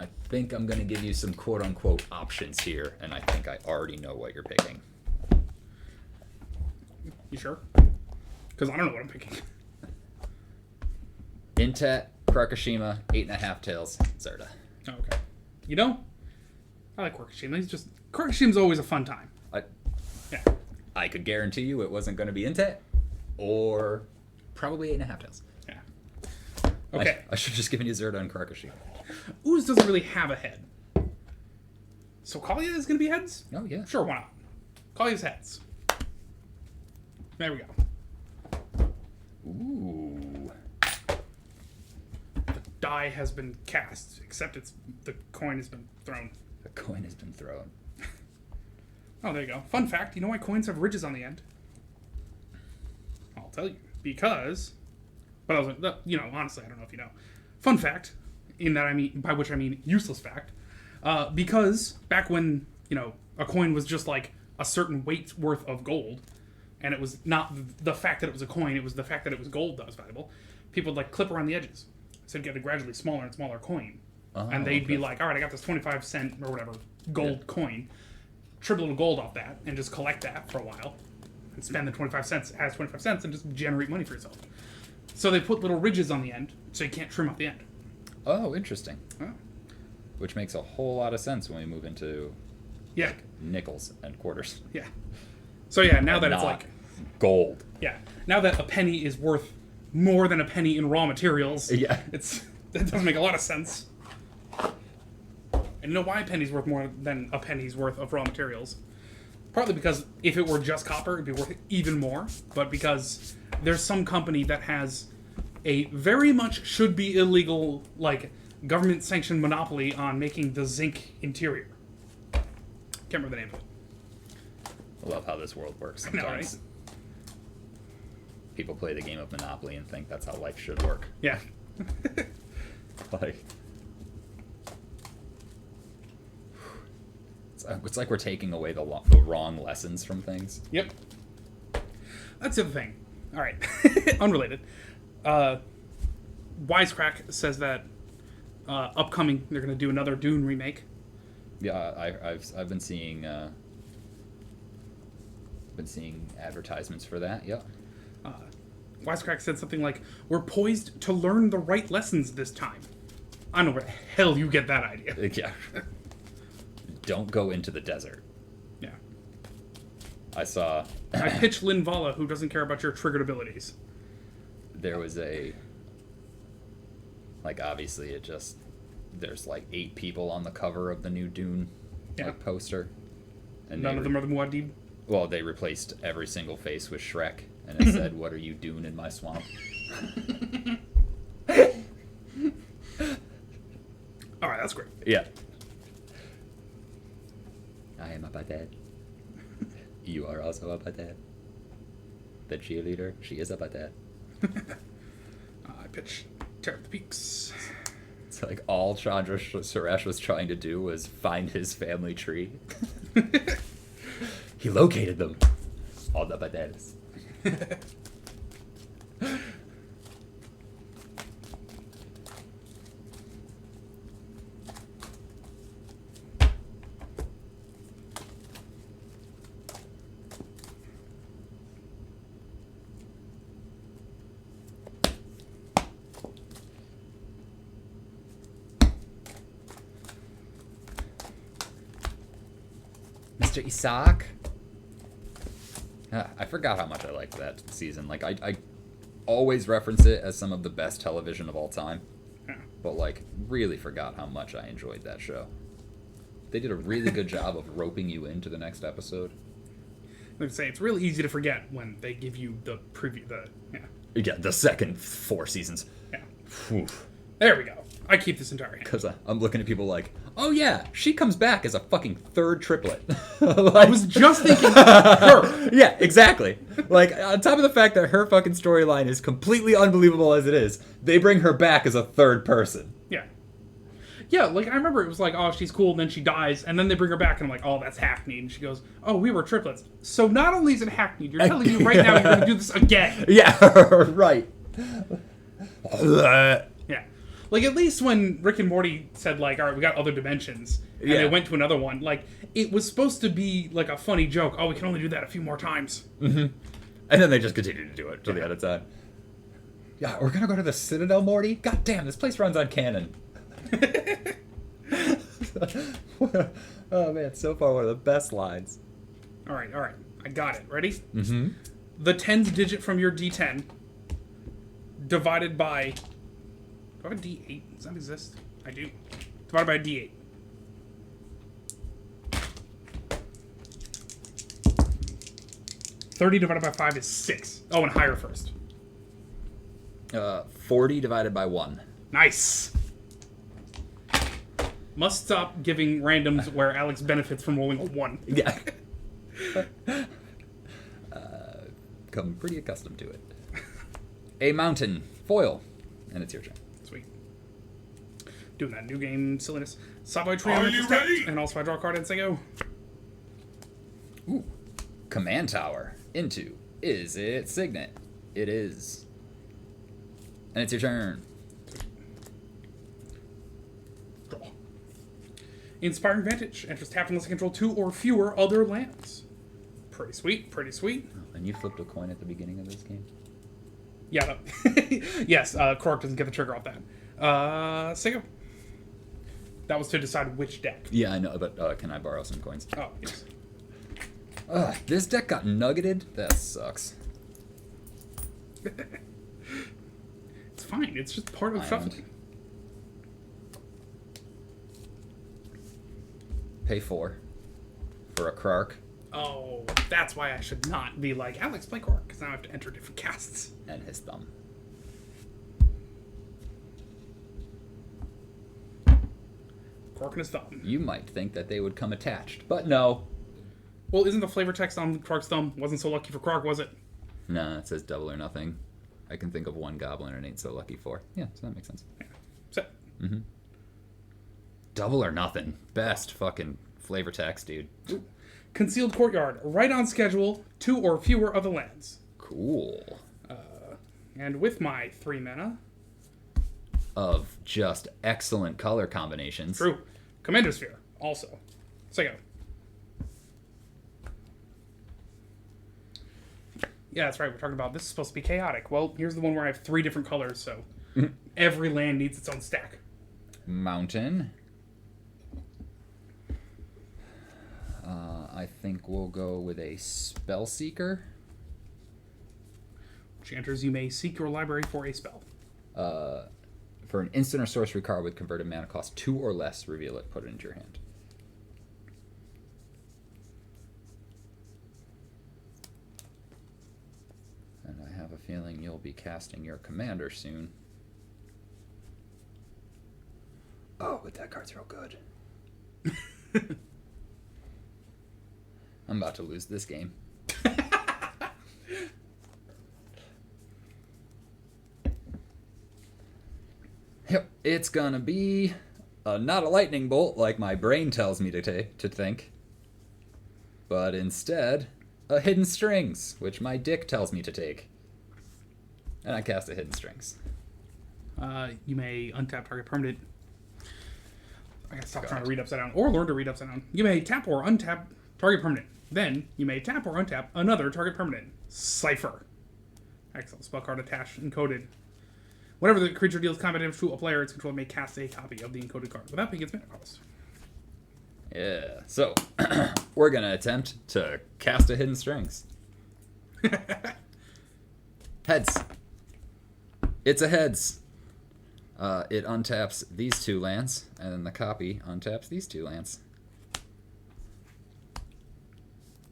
Speaker 1: I think I'm gonna give you some quote unquote options here, and I think I already know what you're picking.
Speaker 2: You sure? Because I don't know what I'm picking.
Speaker 1: Intet, Krakashima, 8.5 Tails, Zerda.
Speaker 2: Oh, okay. You know, I like Krakashima. Krakashima's always a fun time. Yeah.
Speaker 1: I could guarantee you it wasn't gonna be Intet, or probably 8.5 Tails.
Speaker 2: Yeah. Okay.
Speaker 1: I should have just given you Zerda and Krakashima.
Speaker 2: Ooze doesn't really have a head. So Kalia is going to be heads?
Speaker 1: Oh yeah.
Speaker 2: Sure, why not? Kalia's heads. There we go.
Speaker 1: Ooh.
Speaker 2: The die has been cast, except the coin has been thrown.
Speaker 1: The coin has been thrown.
Speaker 2: Oh, there you go. Fun fact, you know why coins have ridges on the end? I'll tell you. Because... But I was like, honestly, I don't know if you know. Fun fact, by which I mean useless fact, because back when, a coin was just like a certain weight worth of gold, and it was not the fact that it was a coin, it was the fact that it was gold that was valuable, people would like clip around the edges. So it'd get a gradually smaller and smaller coin. And they'd be like, all right, I got this 25 cent or whatever gold coin, trip a little gold off that, and just collect that for a while, and spend the 25 cents as 25 cents and just generate money for yourself. So they put little ridges on the end, so you can't trim off the end.
Speaker 1: Oh, interesting.
Speaker 2: Oh.
Speaker 1: Which makes a whole lot of sense when we move into
Speaker 2: Yeah.
Speaker 1: nickels and quarters.
Speaker 2: Yeah. So yeah, now that it's
Speaker 1: Not
Speaker 2: like...
Speaker 1: gold.
Speaker 2: Yeah. Now that a penny is worth more than a penny in raw materials,
Speaker 1: Yeah.
Speaker 2: that does make a lot of sense. And you know why a penny's worth more than a penny's worth of raw materials? Partly because if it were just copper, it'd be worth even more. But because there's some company that has a very much should be illegal, like, government-sanctioned monopoly on making the zinc interior. Can't remember the name of it.
Speaker 1: I love how this world works
Speaker 2: I know,
Speaker 1: sometimes.
Speaker 2: right?
Speaker 1: People play the game of Monopoly and think that's how life should work.
Speaker 2: Yeah.
Speaker 1: Like, it's like we're taking away the wrong lessons from things.
Speaker 2: Yep. That's the other thing. All right. Unrelated. Wisecrack says that upcoming they're going to do another Dune remake.
Speaker 1: Yeah, I've been seeing advertisements for that. Yeah.
Speaker 2: Wisecrack said something like, "We're poised to learn the right lessons this time." I don't know where the hell you get that idea.
Speaker 1: Yeah. Don't go into the desert.
Speaker 2: Yeah.
Speaker 1: I saw
Speaker 2: I pitch Lynn Vala, who doesn't care about your triggered abilities.
Speaker 1: there was obviously there's like 8 people on the cover of the new Dune poster. And
Speaker 2: None of them are the Muad'Dib.
Speaker 1: Well, they replaced every single face with Shrek, and it said, "What are you doing in my swamp?"
Speaker 2: All right, that's great.
Speaker 1: Yeah. I am a dad. You are also a dad. The cheerleader, she is a dad.
Speaker 2: I pitch Terror of the Peaks.
Speaker 1: It's like all Chandra Suresh was trying to do was find his family tree. He located them. All the bananas. Mr. Isaac. I forgot how much I liked that season. Like, I always reference it as some of the best television of all time.
Speaker 2: Yeah.
Speaker 1: But, like, really forgot how much I enjoyed that show. They did a really good job of roping you into the next episode.
Speaker 2: Like I say, it's really easy to forget when they give you the preview.
Speaker 1: Yeah, the second 4 seasons.
Speaker 2: Yeah.
Speaker 1: Whew.
Speaker 2: There we go. I keep this entire hand.
Speaker 1: Because I'm looking at people like, oh yeah, she comes back as a fucking third triplet.
Speaker 2: I was just thinking her.
Speaker 1: Yeah, exactly. Like, on top of the fact that her fucking storyline is completely unbelievable as it is, they bring her back as a third person.
Speaker 2: Yeah. Yeah, like, I remember it was like, oh, she's cool, and then she dies, and then they bring her back, and I'm like, oh, that's hackneyed. And she goes, oh, we were triplets. So not only is it hackneyed, you're telling me right now you're going to do this again.
Speaker 1: Yeah, right.
Speaker 2: Yeah. Like, at least when Rick and Morty said, like, all right, we got other dimensions, and they went to another one, like, it was supposed to be, like, a funny joke. Oh, we can only do that a few more times.
Speaker 1: Mm-hmm. And then they just continue to do it till the end of time. Yeah, we're going to go to the Citadel, Morty? God damn, this place runs on canon. Oh, man, so far one of the best lines.
Speaker 2: All right. I got it. Ready?
Speaker 1: Mm-hmm.
Speaker 2: The tens digit from your D10 divided by... Do I have a D8? Does that exist? I do. Divided by a D8. $30 divided by 5 is 6. Oh, and higher first.
Speaker 1: 40 divided by 1.
Speaker 2: Nice. Must stop giving randoms where Alex benefits from rolling a 1.
Speaker 1: Yeah. Come pretty accustomed to it. A mountain. Foil. And it's your turn.
Speaker 2: Sweet. Doing that new game silliness. Savoy Tree.
Speaker 4: Are you ready?
Speaker 2: And also I draw a card and say go.
Speaker 1: Ooh. Command Tower. Into. Is it Signet? It is. And it's your turn.
Speaker 2: Draw. Inspiring Vantage. Enters tapped unless I control 2 or fewer other lands. Pretty sweet. Pretty sweet.
Speaker 1: And you flipped a coin at the beginning of this game?
Speaker 2: Yeah. No. Yes. Cork doesn't get the trigger off that. Say go. That was to decide which deck.
Speaker 1: Yeah, I know, but can I borrow some coins?
Speaker 2: Oh, yes.
Speaker 1: This deck got nuggeted? That sucks.
Speaker 2: It's fine. It's just part of shuffling.
Speaker 1: Pay 4 for a Krark.
Speaker 2: Oh, that's why I should not be like, Alex, play Cork, because now I have to enter different casts.
Speaker 1: And his thumb.
Speaker 2: Cork and his thumb.
Speaker 1: You might think that they would come attached, but no.
Speaker 2: Well, isn't the flavor text on Cork's thumb? Wasn't so lucky for Cork, was it?
Speaker 1: Nah, it says double or nothing. I can think of one goblin and ain't so lucky for. Yeah, so that makes sense.
Speaker 2: Yeah. Set.
Speaker 1: Mm-hmm. Double or nothing. Best fucking flavor text, dude.
Speaker 2: Ooh. Concealed Courtyard. Right on schedule. 2 or fewer other lands.
Speaker 1: Cool.
Speaker 2: And with my 3 mana...
Speaker 1: Of just excellent color combinations.
Speaker 2: True. Commander Sphere. Also. So go. Yeah, that's right. We're talking about this is supposed to be chaotic. Well, here's the one where I have 3 different colors, so every land needs its own stack.
Speaker 1: Mountain. I think we'll go with a Spellseeker.
Speaker 2: Which enters, you may seek your library for a spell.
Speaker 1: For an instant or sorcery card with converted mana cost 2 or less, reveal it, put it into your hand. And I have a feeling you'll be casting your commander soon. Oh, but that card's real good. I'm about to lose this game. Yep, it's gonna be not a lightning bolt like my brain tells me to think, but instead a hidden strings, which my dick tells me to take. And I cast a hidden strings.
Speaker 2: You may untap target permanent. I gotta stop trying to read upside down, or learn to read upside down. You may tap or untap target permanent. Then you may tap or untap another target permanent. Cipher. Excellent. Spell card attached, encoded. Whenever the creature deals combat damage to a player, its controller may cast a copy of the encoded card without paying its mana cost.
Speaker 1: Yeah, so we're gonna attempt to cast a hidden strings. Heads. It's a heads. It untaps these 2 lands, and then the copy untaps these 2 lands.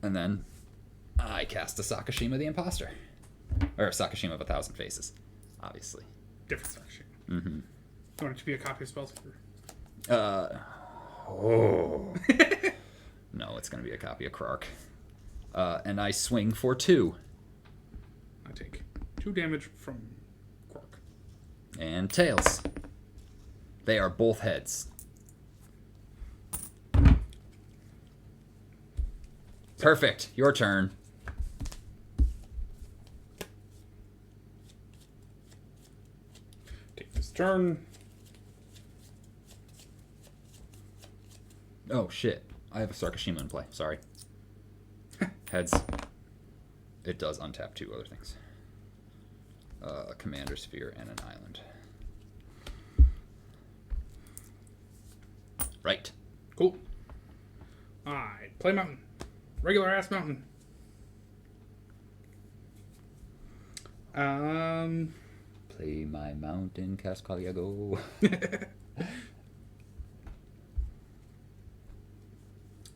Speaker 1: And then I cast a Sakashima the Imposter. Or Sakashima of 1,000 Faces, obviously.
Speaker 2: Different section.
Speaker 1: Mm-hmm.
Speaker 2: I want it to be a copy of Spellspeaker.
Speaker 1: No, it's going to be a copy of Krark. And I swing for 2.
Speaker 2: I take 2 damage from Quark.
Speaker 1: And tails. They are both heads. Perfect. Your turn.
Speaker 2: Take this turn.
Speaker 1: Oh, shit. I have a Sakashima in play. Sorry. Heads. It does untap 2 other things. A Commander Sphere and an island. Right.
Speaker 2: Cool. I play mountain. Regular ass mountain.
Speaker 1: Play my mountain, Cascaliago.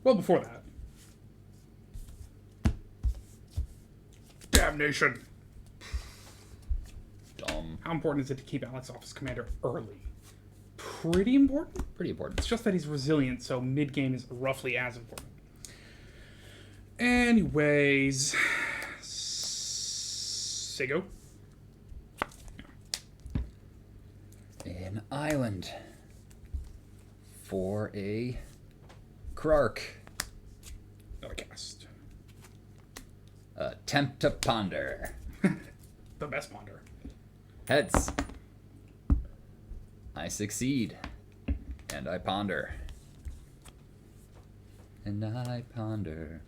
Speaker 2: Well, before that. Damnation.
Speaker 1: Dumb.
Speaker 2: How important is it to keep Alex off as commander early? Pretty important.
Speaker 1: Pretty important.
Speaker 2: It's just that he's resilient, so mid-game is roughly as important. Anyways. Sego.
Speaker 1: An island. For a Krark.
Speaker 2: Another cast.
Speaker 1: Attempt to ponder.
Speaker 2: The best ponder.
Speaker 1: Heads. I succeed. And I ponder. And I ponder.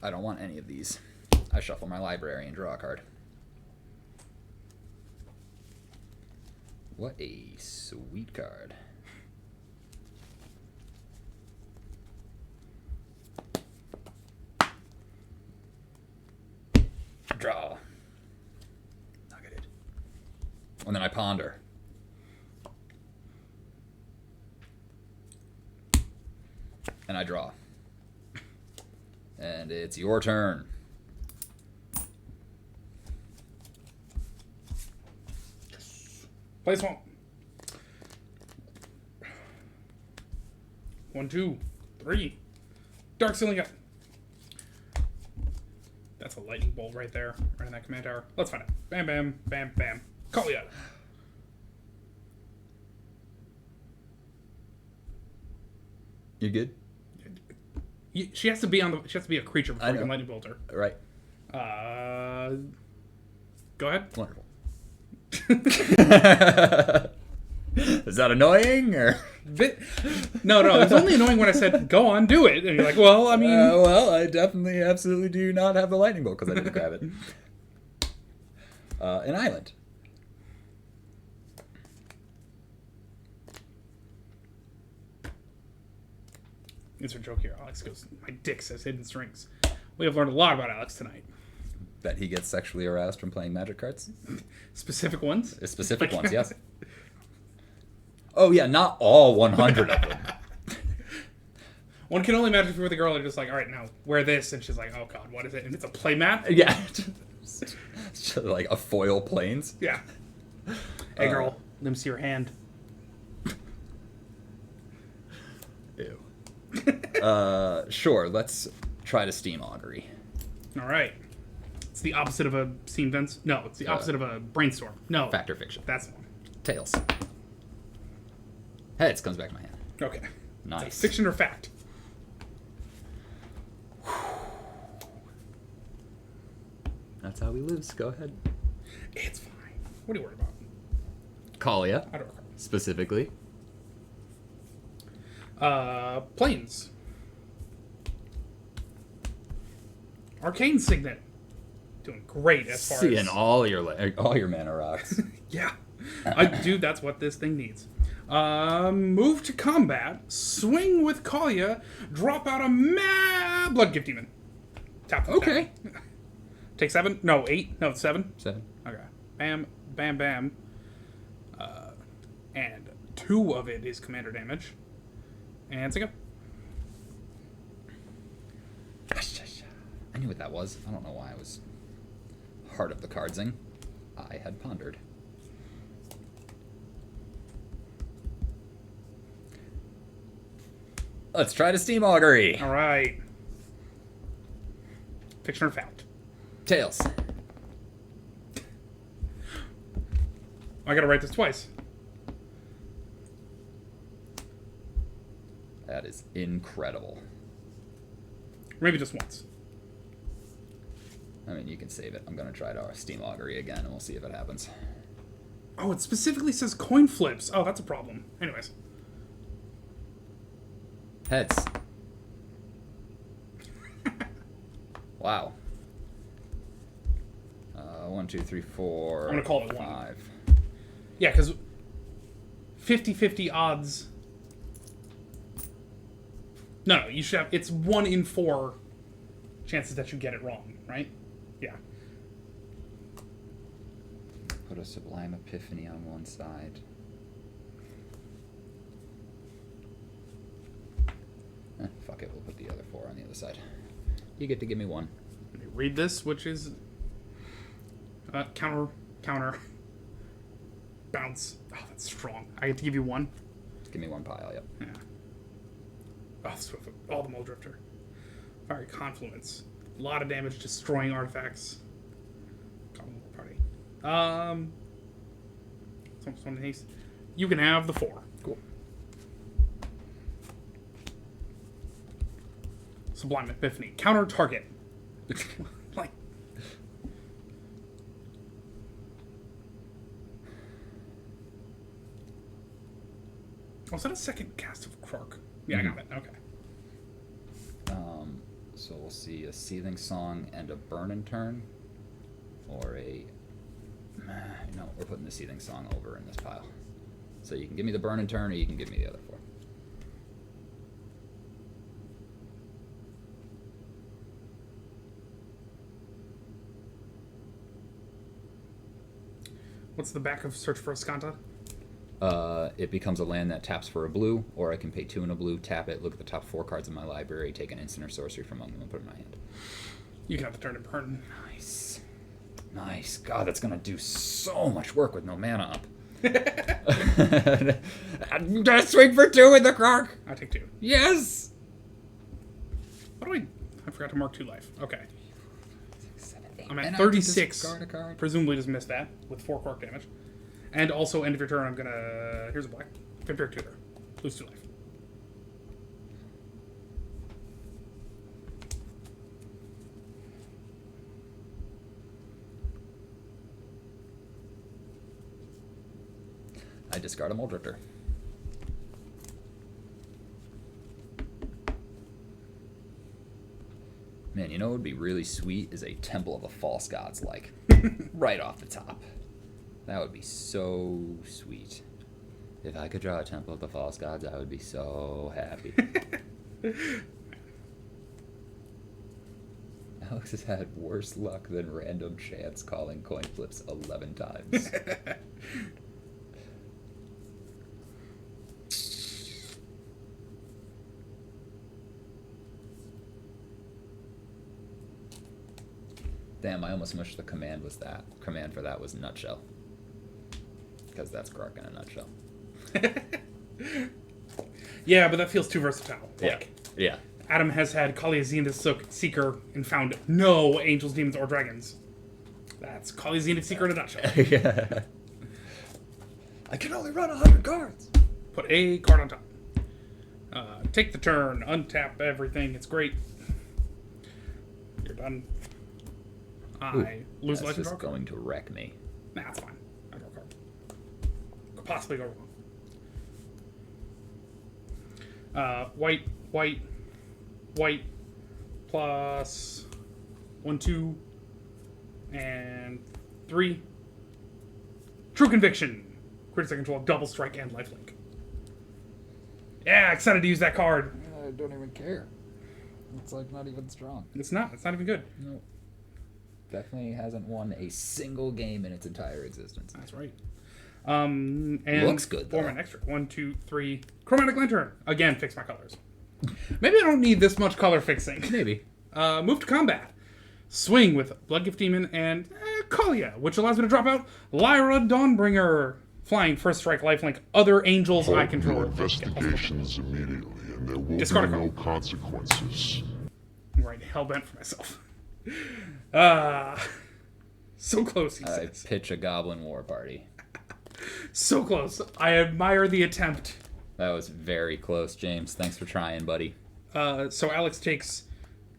Speaker 1: I don't want any of these. I shuffle my library and draw a card. What a sweet card. Draw. Nuggeted. And then I ponder. And I draw. And it's your turn.
Speaker 2: Play swamp. 1, 2, 3. Dark Ceiling up. That's a lightning bolt right there, right in that command tower. Let's find it. Bam, bam, bam, bam. Call ya.
Speaker 1: You good?
Speaker 2: She has to be on the. She has to be a creature before
Speaker 1: I
Speaker 2: you can
Speaker 1: know.
Speaker 2: lightning bolt her.
Speaker 1: Right.
Speaker 2: Go ahead.
Speaker 1: Wonderful. Is that annoying or?
Speaker 2: No. It's only annoying when I said go on, do it, and you're like, well, I mean,
Speaker 1: Well, I definitely, absolutely do not have the lightning bolt because I didn't grab it. An island.
Speaker 2: insert joke here. Alex goes, my dick says hidden strings. We have learned a lot about Alex tonight.
Speaker 1: That he gets sexually aroused from playing magic cards.
Speaker 2: Specific ones.
Speaker 1: Specific ones, yes. Oh yeah, not all 100 of them.
Speaker 2: One can only imagine if you're with a girl and just like, all right, now wear this, and she's like, oh god, what is it? And it's a play mat.
Speaker 1: Yeah. It's just like a foil planes.
Speaker 2: Yeah. Hey girl, let me see your hand.
Speaker 1: Ew. Sure, let's try to steam augury.
Speaker 2: All right. It's the opposite of a steam fence. No, it's the opposite of a brainstorm. No.
Speaker 1: Fact or fiction?
Speaker 2: That's the one.
Speaker 1: Tails. Heads comes back to my hand.
Speaker 2: Okay.
Speaker 1: Nice.
Speaker 2: Fiction or fact?
Speaker 1: That's how we lose. Go ahead.
Speaker 2: It's fine. What are you worried about?
Speaker 1: Kalia,
Speaker 2: I don't know.
Speaker 1: specifically.
Speaker 2: Planes. Arcane Signet. Doing great as far
Speaker 1: Seeing
Speaker 2: as...
Speaker 1: all your mana rocks.
Speaker 2: Yeah. Dude, that's what this thing needs. Move to combat. Swing with Kalia. Drop out a Blood Gift Demon. Tap.
Speaker 1: Okay.
Speaker 2: Tap. Take 7? No, 8? No, 7?
Speaker 1: 7.
Speaker 2: Okay. Bam, bam, bam. And 2 of it is commander damage. And it's a go.
Speaker 1: I knew what that was. I don't know why I was heart of the cardsing. I had pondered. Let's try to Steam Augury.
Speaker 2: All right. Fiction or fact?
Speaker 1: Tails.
Speaker 2: I gotta write this twice.
Speaker 1: That is incredible.
Speaker 2: Maybe just once.
Speaker 1: I mean, you can save it. I'm going to try to Steam Augury again, and we'll see if it happens.
Speaker 2: Oh, it specifically says coin flips. Oh, that's a problem. Anyways.
Speaker 1: Heads. Wow. 1, 2, 3, 4.
Speaker 2: I'm gonna call it 1.
Speaker 1: 5.
Speaker 2: Yeah, because 50-50 odds. No, you should have. It's 1 in 4 chances that you get it wrong, right? Yeah.
Speaker 1: Put a Sublime Epiphany on one side. Fuck it, we'll put the other 4 on the other side. You get to give me 1.
Speaker 2: Let me read this, which is counter, bounce. Oh, that's strong. I get to give you 1.
Speaker 1: Give me 1 pile, yep.
Speaker 2: Yeah. Oh, Swift, the Mole Drifter. Fiery Confluence. A lot of damage, destroying artifacts. Party. You can have the 4.
Speaker 1: Cool.
Speaker 2: Sublime Epiphany. Counter target. Like. Oh, is that a second cast of Quark? Yeah, I got it. Okay.
Speaker 1: So we'll see a Seething Song and a Burn and Turn. Or a... No, we're putting the Seething Song over in this pile. So you can give me the Burn and Turn, or you can give me the other 4.
Speaker 2: What's the back of Search for Ascanta?
Speaker 1: It becomes a land that taps for a blue, or I can pay 2 and a blue, tap it, look at the top 4 cards in my library, take an instant or sorcery from among them, and put it in my hand.
Speaker 2: You can have the turn to burn.
Speaker 1: Nice. Nice. God, that's going to do so much work with no mana up. I'm going to swing for 2 with the Croc.
Speaker 2: I take 2.
Speaker 1: Yes!
Speaker 2: What do I forgot to mark 2 life. Okay.
Speaker 1: 7, 8.
Speaker 2: I'm at
Speaker 1: And
Speaker 2: 36.
Speaker 1: I can discard a card.
Speaker 2: Presumably just missed that with 4 Quark damage. And also, end of your turn, I'm gonna... Here's a black. Vampiric Tutor. Lose 2 life.
Speaker 1: I discard a Mole Drifter. Man, you know what would be really sweet is a Temple of the False Gods, like, right off the top. That would be so sweet. If I could draw a Temple of the False Gods, I would be so happy. Alex has had worse luck than random chance calling coin flips 11 times. Damn, I almost wished the command was that. Command for that was Nutshell. Because that's Krark in a nutshell.
Speaker 2: Yeah, but that feels too versatile.
Speaker 1: Yeah. Yeah.
Speaker 2: Adam has had Kaliazine the Seeker and found no angels, demons, or dragons. That's Kaliazine the Seeker in a nutshell.
Speaker 1: Yeah. I can only run 100 cards.
Speaker 2: Put a card on top. Take the turn. Untap everything. It's great. You're done. I lose life and draw a
Speaker 1: just
Speaker 2: card.
Speaker 1: going to wreck me.
Speaker 2: Nah, it's fine. I draw a card. Could possibly go wrong. White, plus 1, 2, and 3. True Conviction. Critical control, double strike, and lifelink. Yeah, excited to use that card.
Speaker 1: I don't even care. It's like not even strong.
Speaker 2: It's not. It's not even good.
Speaker 1: No. Definitely hasn't won a single game in its entire existence.
Speaker 2: That's right. And
Speaker 1: looks good, though.
Speaker 2: 4 mana extra. 1, 2, 3. Chromatic Lantern. Again, fix my colors. Maybe I don't need this much color fixing.
Speaker 1: Maybe.
Speaker 2: Move to combat. Swing with Bloodgift Demon and Kalia, which allows me to drop out Lyra Dawnbringer. Flying, first strike, lifelink, other angels I
Speaker 4: Halt
Speaker 2: control.
Speaker 4: your investigations immediately, and there will
Speaker 2: Discard a
Speaker 4: be no
Speaker 2: card.
Speaker 4: consequences.
Speaker 2: I'm right, hell-bent for myself. So close, he
Speaker 1: I
Speaker 2: says.
Speaker 1: pitch a Goblin War Party.
Speaker 2: So close. I admire the attempt.
Speaker 1: That was very close, James. Thanks for trying, buddy.
Speaker 2: So Alex takes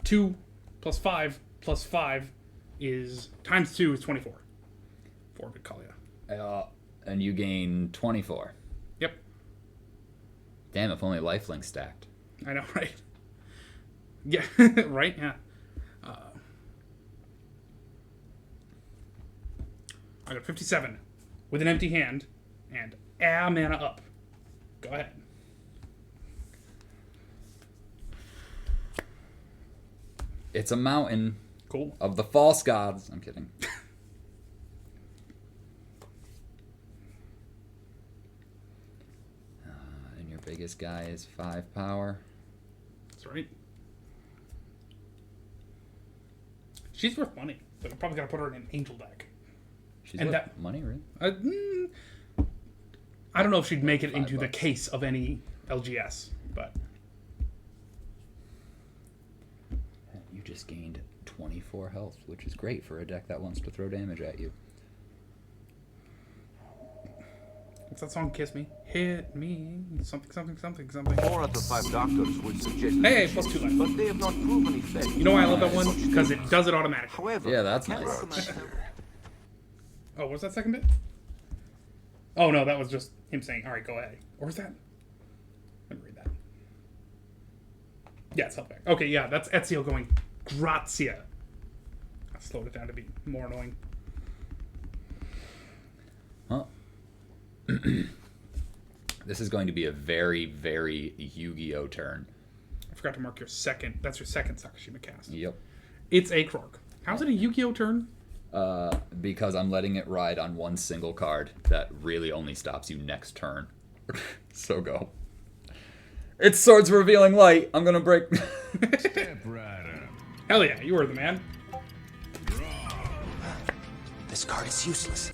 Speaker 2: 2 plus 5 plus 5 is times 2 is 24. 4 good Kalia.
Speaker 1: And you gain 24.
Speaker 2: Yep.
Speaker 1: Damn, if only lifelink stacked.
Speaker 2: I know, right? Yeah, right? Yeah. I got 57 with an empty hand and mana up. Go ahead.
Speaker 1: It's a mountain
Speaker 2: Cool.
Speaker 1: of the false gods. I'm kidding. And your biggest guy is 5 power.
Speaker 2: That's right. She's worth money, but I'm probably got to put her in an angel deck.
Speaker 1: She's
Speaker 2: And
Speaker 1: worth
Speaker 2: that-
Speaker 1: money, really?
Speaker 2: I don't know if she'd make it into the
Speaker 1: $5.
Speaker 2: case of any LGS, but
Speaker 1: You just gained 24 health, which is great for a deck that wants to throw damage at you.
Speaker 2: what's that song? Kiss Me, hit me, something, something, something, something.
Speaker 5: 4 out of 5 doctors would suggest
Speaker 2: Hey, plus 2 life.
Speaker 5: but they have not proven effect.
Speaker 2: You know why I love that one? Because it does it automatically.
Speaker 5: However,
Speaker 1: Yeah, that's
Speaker 5: I can't
Speaker 1: nice.
Speaker 5: for myself-
Speaker 2: Oh, what was that second bit? Oh no, that was just him saying, "All right, go ahead." Or was that? Let me read that. Yeah, it's held back. Okay, yeah, that's Ezio going, "Grazia." I slowed it down to be more annoying.
Speaker 1: Huh? This is going to be a very, very Yu-Gi-Oh turn.
Speaker 2: I forgot to mark your second. That's your second Sakashima cast.
Speaker 1: Yep.
Speaker 2: It's a Krork. How's it a Yu-Gi-Oh turn?
Speaker 1: Because I'm letting it ride on one single card that really only stops you next turn. So go. It's Swords Revealing Light. I'm gonna break.
Speaker 6: Step right up.
Speaker 2: Hell yeah, you were the man.
Speaker 3: This card is useless.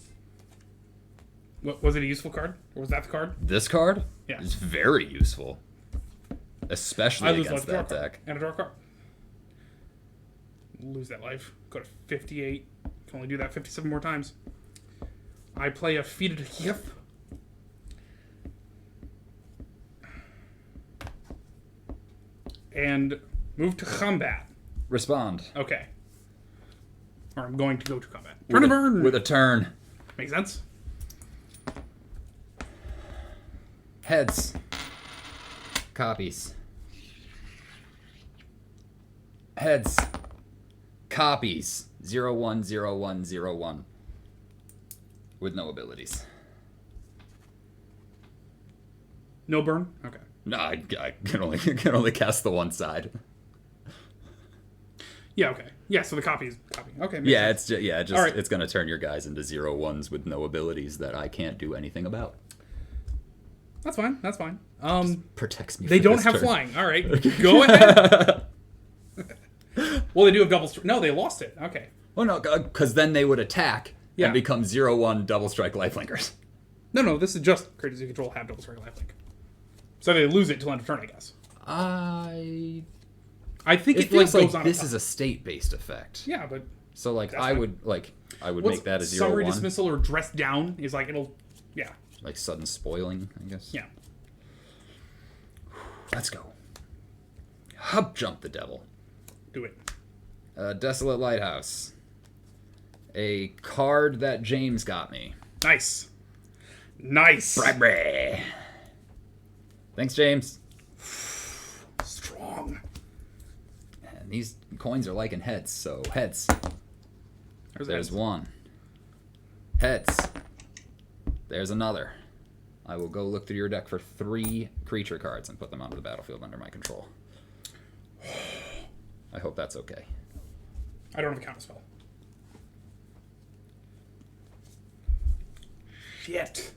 Speaker 2: What, was it a useful card? Or was that the card?
Speaker 1: This card
Speaker 2: Yeah.
Speaker 1: is very useful, especially
Speaker 2: I lose life
Speaker 1: against
Speaker 2: to draw a
Speaker 1: that
Speaker 2: card.
Speaker 1: deck.
Speaker 2: And a draw a card. Lose that life. Go to 58. Can only do that 57 more times. I play a Feeded Hif. And move to combat.
Speaker 1: Respond.
Speaker 2: Okay. Or I'm going to go to combat. Turn and burn!
Speaker 1: With a turn.
Speaker 2: Makes sense?
Speaker 1: Heads. Copies. Heads. Copies. 010101. With no abilities.
Speaker 2: No burn? Okay.
Speaker 1: No, I can only cast the one side.
Speaker 2: Yeah, okay. Yeah, so the copy is copy. Okay. makes
Speaker 1: Yeah,
Speaker 2: sense.
Speaker 1: it's
Speaker 2: All right.
Speaker 1: it's gonna turn your guys into 0-1s with no abilities that I can't do anything about.
Speaker 2: That's fine. That's fine.
Speaker 1: Protects me.
Speaker 2: They
Speaker 1: for
Speaker 2: don't
Speaker 1: this
Speaker 2: have
Speaker 1: turn.
Speaker 2: flying. All right. Go ahead. Well, they do have double. No, they lost it. Okay.
Speaker 1: Well, no, because then they would attack
Speaker 2: Yeah.
Speaker 1: and become 0-1 double strike lifelinkers.
Speaker 2: No, this is just creatures you control have double strike lifelink. So they lose it till end of turn, I guess. I think
Speaker 1: It
Speaker 2: it
Speaker 1: feels
Speaker 2: goes
Speaker 1: like
Speaker 2: on
Speaker 1: this
Speaker 2: a
Speaker 1: is a state-based effect.
Speaker 2: yeah, but
Speaker 1: So like
Speaker 2: That's
Speaker 1: I
Speaker 2: fine.
Speaker 1: would
Speaker 2: what's
Speaker 1: make that a 0-1.
Speaker 2: summary dismissal or dress down is like it'll yeah.
Speaker 1: Like sudden spoiling, I guess.
Speaker 2: Yeah.
Speaker 1: Let's go. Hub jump the devil.
Speaker 2: Do it.
Speaker 1: Desolate Lighthouse. A card that James got me.
Speaker 2: Nice. Nice.
Speaker 1: Bribery. Thanks, James.
Speaker 2: Strong.
Speaker 1: And these coins are liking heads, so heads. There's
Speaker 2: heads.
Speaker 1: one. Heads. There's another. I will go look through your deck for 3 creature cards and put them onto the battlefield under my control. I hope that's okay.
Speaker 2: I don't have a counterspell. Shit.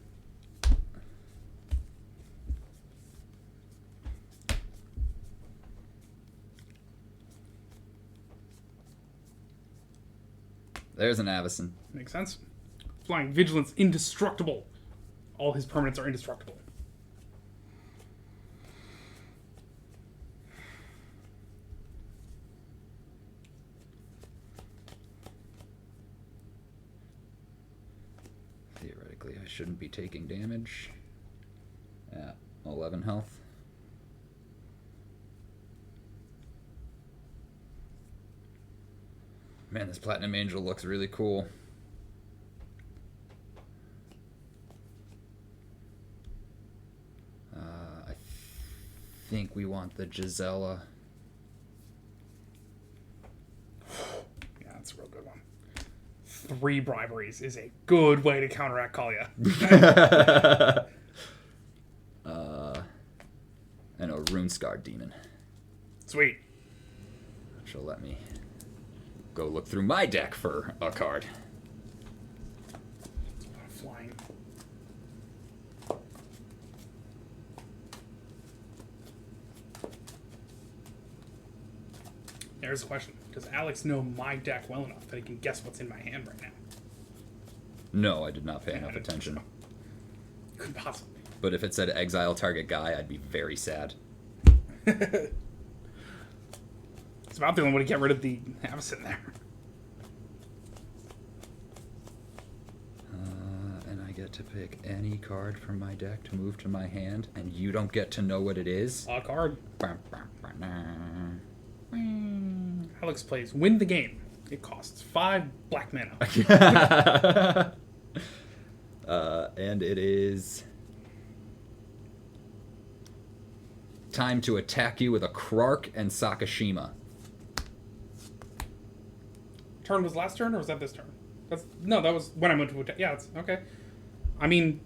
Speaker 1: There's an Avacyn.
Speaker 2: Makes sense. Flying Vigilance, indestructible. All his permanents are indestructible.
Speaker 1: Theoretically, I shouldn't be taking damage. At 11 health. Man, this Platinum Angel looks really cool. I think we want the Gisela.
Speaker 2: Yeah, that's a real good one. 3 briberies is a good way to counteract Kalia.
Speaker 1: And a Runescarred Demon.
Speaker 2: Sweet.
Speaker 1: She'll let me go look through my deck for a card.
Speaker 2: Flying. There's a question. Does Alex know my deck well enough that he can guess what's in my hand right now?
Speaker 1: No, I did not pay enough attention.
Speaker 2: Couldn't possibly.
Speaker 1: But if it said exile target guy, I'd be very sad.
Speaker 2: It's about the only way to get rid of the Avacyn there.
Speaker 1: And I get to pick any card from my deck to move to my hand, and you don't get to know what it is?
Speaker 2: A card. Alex plays Win the Game. It costs 5 black mana.
Speaker 1: And it is time to attack you with a Krark and Sakashima.
Speaker 2: Turn was last turn, or was that this turn? No, that was when I went to attack. Yeah, it's okay. I mean,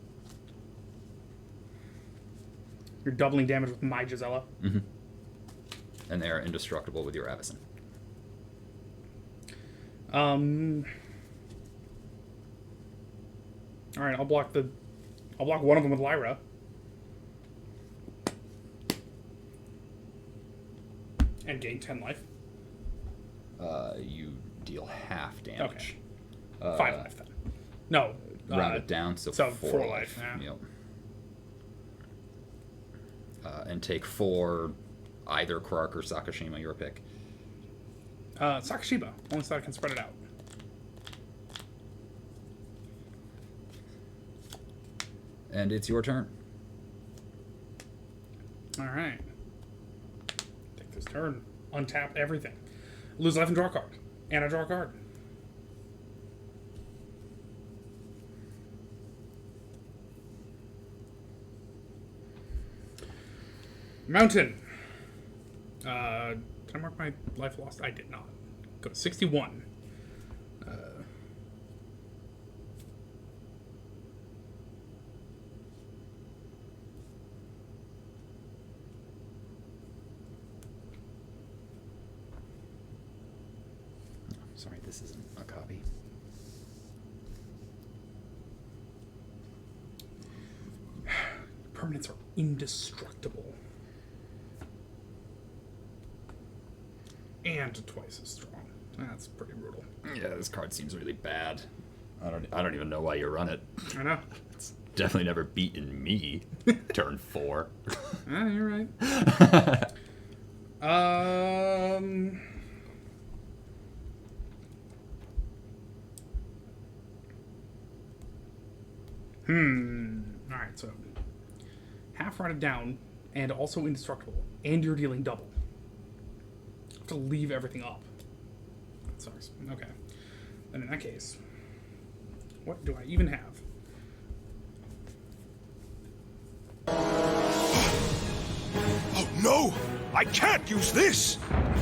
Speaker 2: you're doubling damage with my Gisela.
Speaker 1: Mm-hmm. And they are indestructible with your Avacyn.
Speaker 2: All right, I'll block one of them with Lyra. And gain 10 life.
Speaker 1: You deal half damage.
Speaker 2: Okay. 5 life then. No.
Speaker 1: Round it down, so 4 life.
Speaker 2: Yeah.
Speaker 1: Yep. And take 4, either Krark or Sakashima, your pick.
Speaker 2: Sakashiba, only so I can spread it out.
Speaker 1: And it's your turn.
Speaker 2: All right. Take this turn. Untap everything. Lose life and draw a card. And I draw a card. Mountain. Did I mark my life lost? I did not. Go to 61.
Speaker 1: Sorry, this isn't a copy.
Speaker 2: Permanents are indestructible. And twice as strong. That's pretty brutal.
Speaker 1: Yeah, this card seems really bad. I don't even know why you run it.
Speaker 2: I know.
Speaker 1: It's definitely never beaten me. Turn 4.
Speaker 2: Ah, you're right. Um. All right, so half rotted down and also indestructible, and you're dealing double. I have to leave everything up. That sucks. Okay. Then in that case, what do I even have?
Speaker 7: Oh, no! I can't use this!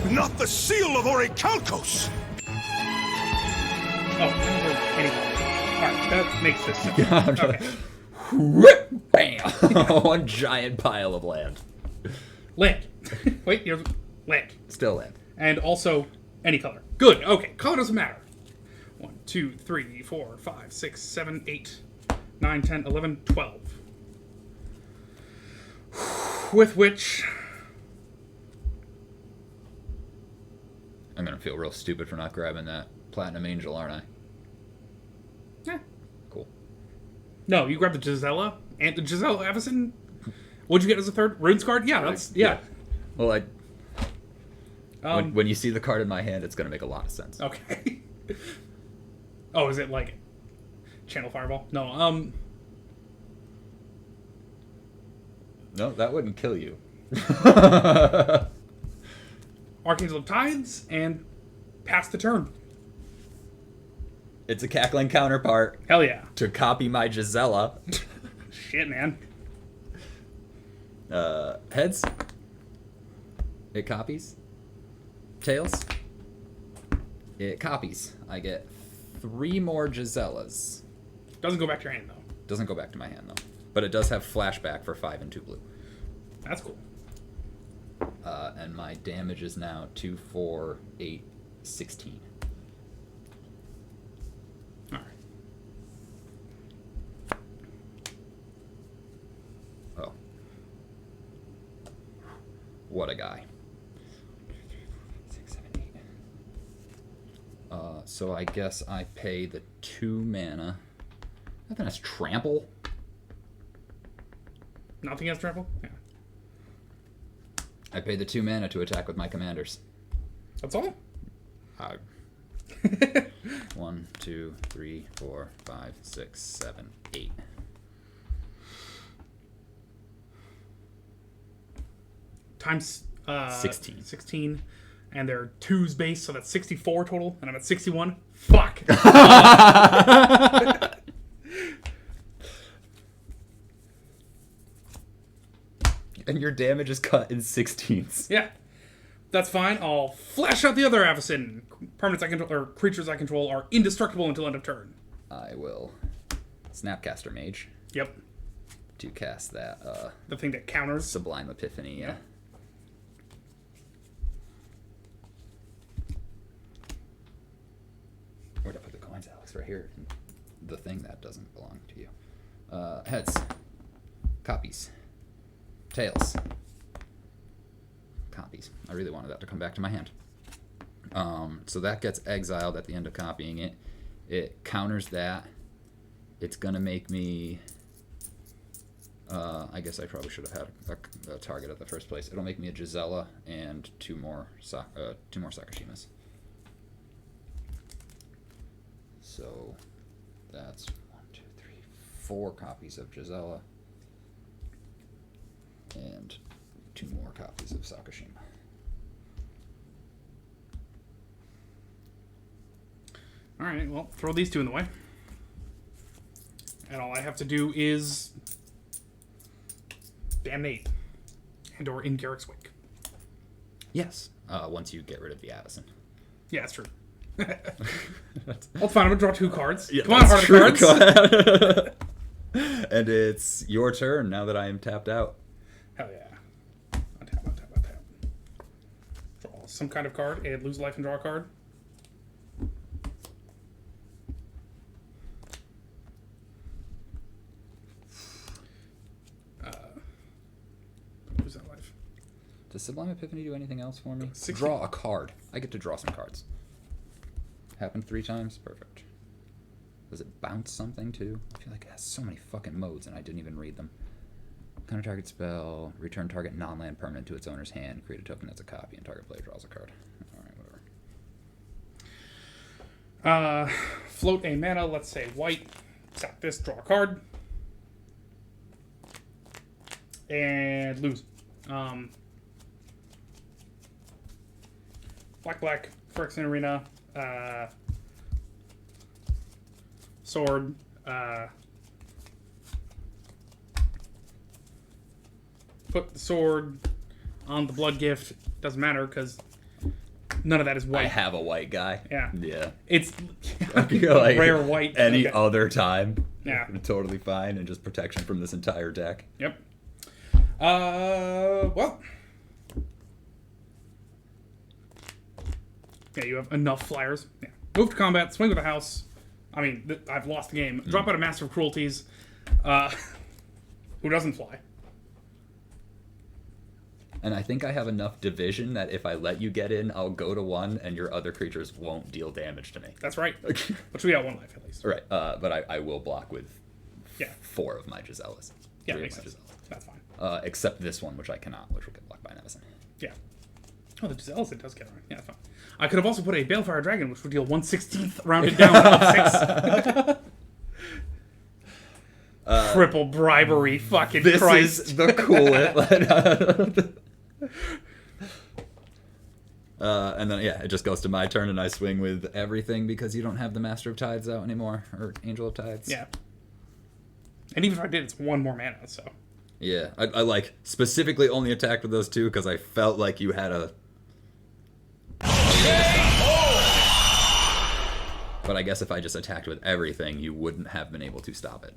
Speaker 7: Not the seal of Orichalcos!
Speaker 2: Oh, anyway. Alright, that makes this simple.
Speaker 1: I'm trying
Speaker 2: Okay.
Speaker 1: Bam! One giant pile of land.
Speaker 2: Land. Wait, here's land.
Speaker 1: Still land.
Speaker 2: And also any color. Good. Okay. Color doesn't matter. 1, 2, 3, 4, 5, 6, 7, 8, 9, 10, 11, 12. With which
Speaker 1: I'm gonna feel real stupid for not grabbing that Platinum Angel, aren't I?
Speaker 2: yeah.
Speaker 1: Cool.
Speaker 2: No, you grabbed the Gisela and the Giselle Avison. What'd you get as a third? Runes card? Yeah, that's yeah.
Speaker 1: Well, when you see the card in my hand, it's gonna make a lot of sense.
Speaker 2: Okay. Oh, is it like Channel Fireball? No,
Speaker 1: No, that wouldn't kill you.
Speaker 2: Archangel of Tides and pass the turn.
Speaker 1: It's a cackling counterpart
Speaker 2: Hell yeah.
Speaker 1: to copy my Gisela.
Speaker 2: Shit, man.
Speaker 1: Heads. It copies. Tails. It copies. I get 3 more Gisellas.
Speaker 2: Doesn't go back to your hand, though.
Speaker 1: Doesn't go back to my hand, though. But it does have flashback for 5 and 2 blue.
Speaker 2: That's cool.
Speaker 1: And my damage is now 2, 4, 8, 16.
Speaker 2: All right.
Speaker 1: Oh. What a guy. 6, 7, 8. So I guess I pay the 2 mana. Nothing has trample.
Speaker 2: Nothing has trample? Yeah.
Speaker 1: I pay the 2 mana to attack with my commanders.
Speaker 2: That's all?
Speaker 1: 1, 2, 3, 4, 5, 6, 7, 8.
Speaker 2: Times
Speaker 1: 16.
Speaker 2: 16. And they're 2's base, so that's 64 total. And I'm at 61. Fuck!
Speaker 1: And your damage is cut in 16ths.
Speaker 2: Yeah. That's fine. I'll flash out the other Avacyn. Permanents I control, or creatures I control, are indestructible until end of turn.
Speaker 1: I will Snapcaster Mage
Speaker 2: Yep.
Speaker 1: to cast that
Speaker 2: The thing that counters.
Speaker 1: Sublime Epiphany. Yeah. Where'd I put the coins, Alex? Right here. The thing that doesn't belong to you. Heads. Copies. Tails. Copies. I really wanted that to come back to my hand. So that gets exiled at the end of copying it. It counters that. It's going to make me... I guess I probably should have had a target at the first place. It'll make me a Gisela and 2 more Sakashimas. So that's 1, 2, 3, 4 copies of Gisela and 2 more copies of Sakashima.
Speaker 2: Alright, well, throw these 2 in the way. And all I have to do is damnate. And or in Garrick's Wake.
Speaker 1: Yes. Once you get rid of the Avacyn.
Speaker 2: Yeah, that's true. Well, fine, I'm gonna draw 2 cards.
Speaker 1: Yeah,
Speaker 2: Come on, Heart of the Cards.
Speaker 1: And it's your turn now that I am tapped out.
Speaker 2: Hell yeah. Untap. Draw some kind of card and lose life and draw a card. Lose that life.
Speaker 1: Does Sublime Epiphany do anything else for me?
Speaker 2: 60.
Speaker 1: Draw a card. I get to draw some cards. Happened 3 times? Perfect. Does it bounce something too? I feel like it has so many fucking modes and I didn't even read them. Counter target spell. Return target non-land permanent to its owner's hand. Create a token as a copy, and target player draws a card. Alright, whatever.
Speaker 2: Float a mana, let's say white. Sack this, draw a card. And lose. Black, Phyrexian Arena. Sword. Put the sword on the blood gift. Doesn't matter because none of that is white.
Speaker 1: I have a white guy.
Speaker 2: Yeah.
Speaker 1: Yeah.
Speaker 2: It's
Speaker 1: Like,
Speaker 2: rare white.
Speaker 1: Any
Speaker 2: Okay.
Speaker 1: other time.
Speaker 2: Yeah.
Speaker 1: Totally fine, and just protection from this entire deck.
Speaker 2: Yep. Well. Yeah, you have enough flyers. Yeah. Move to combat, swing with a house. I mean, I've lost the game. Drop out a Master of Cruelties. Who doesn't fly?
Speaker 1: And I think I have enough division that if I let you get in, I'll go to 1, and your other creatures won't deal damage to me.
Speaker 2: That's right. But we got 1 life at least.
Speaker 1: Right, but I will block with
Speaker 2: Yeah.
Speaker 1: 4 of my Gisellas.
Speaker 2: Yeah,
Speaker 1: 3
Speaker 2: makes
Speaker 1: of my
Speaker 2: sense.
Speaker 1: Gisellas.
Speaker 2: That's fine.
Speaker 1: Except this one, which I cannot, which will get blocked by Nevison.
Speaker 2: Yeah. Oh, the Giselles, it does get around. Yeah, that's fine. I could have also put a Balefire Dragon, which would deal 1/16 rounded down of 6. Triple bribery, fucking
Speaker 1: This
Speaker 2: Christ.
Speaker 1: is the coolest. And then, yeah, it just goes to my turn, and I swing with everything because you don't have the Master of Tides out anymore, or Angel of Tides.
Speaker 2: Yeah. And even if I did, it's 1 more mana, so.
Speaker 1: Yeah, I like specifically only attacked with those 2 because I felt like you had a. But I guess if I just attacked with everything, you wouldn't have been able to stop it.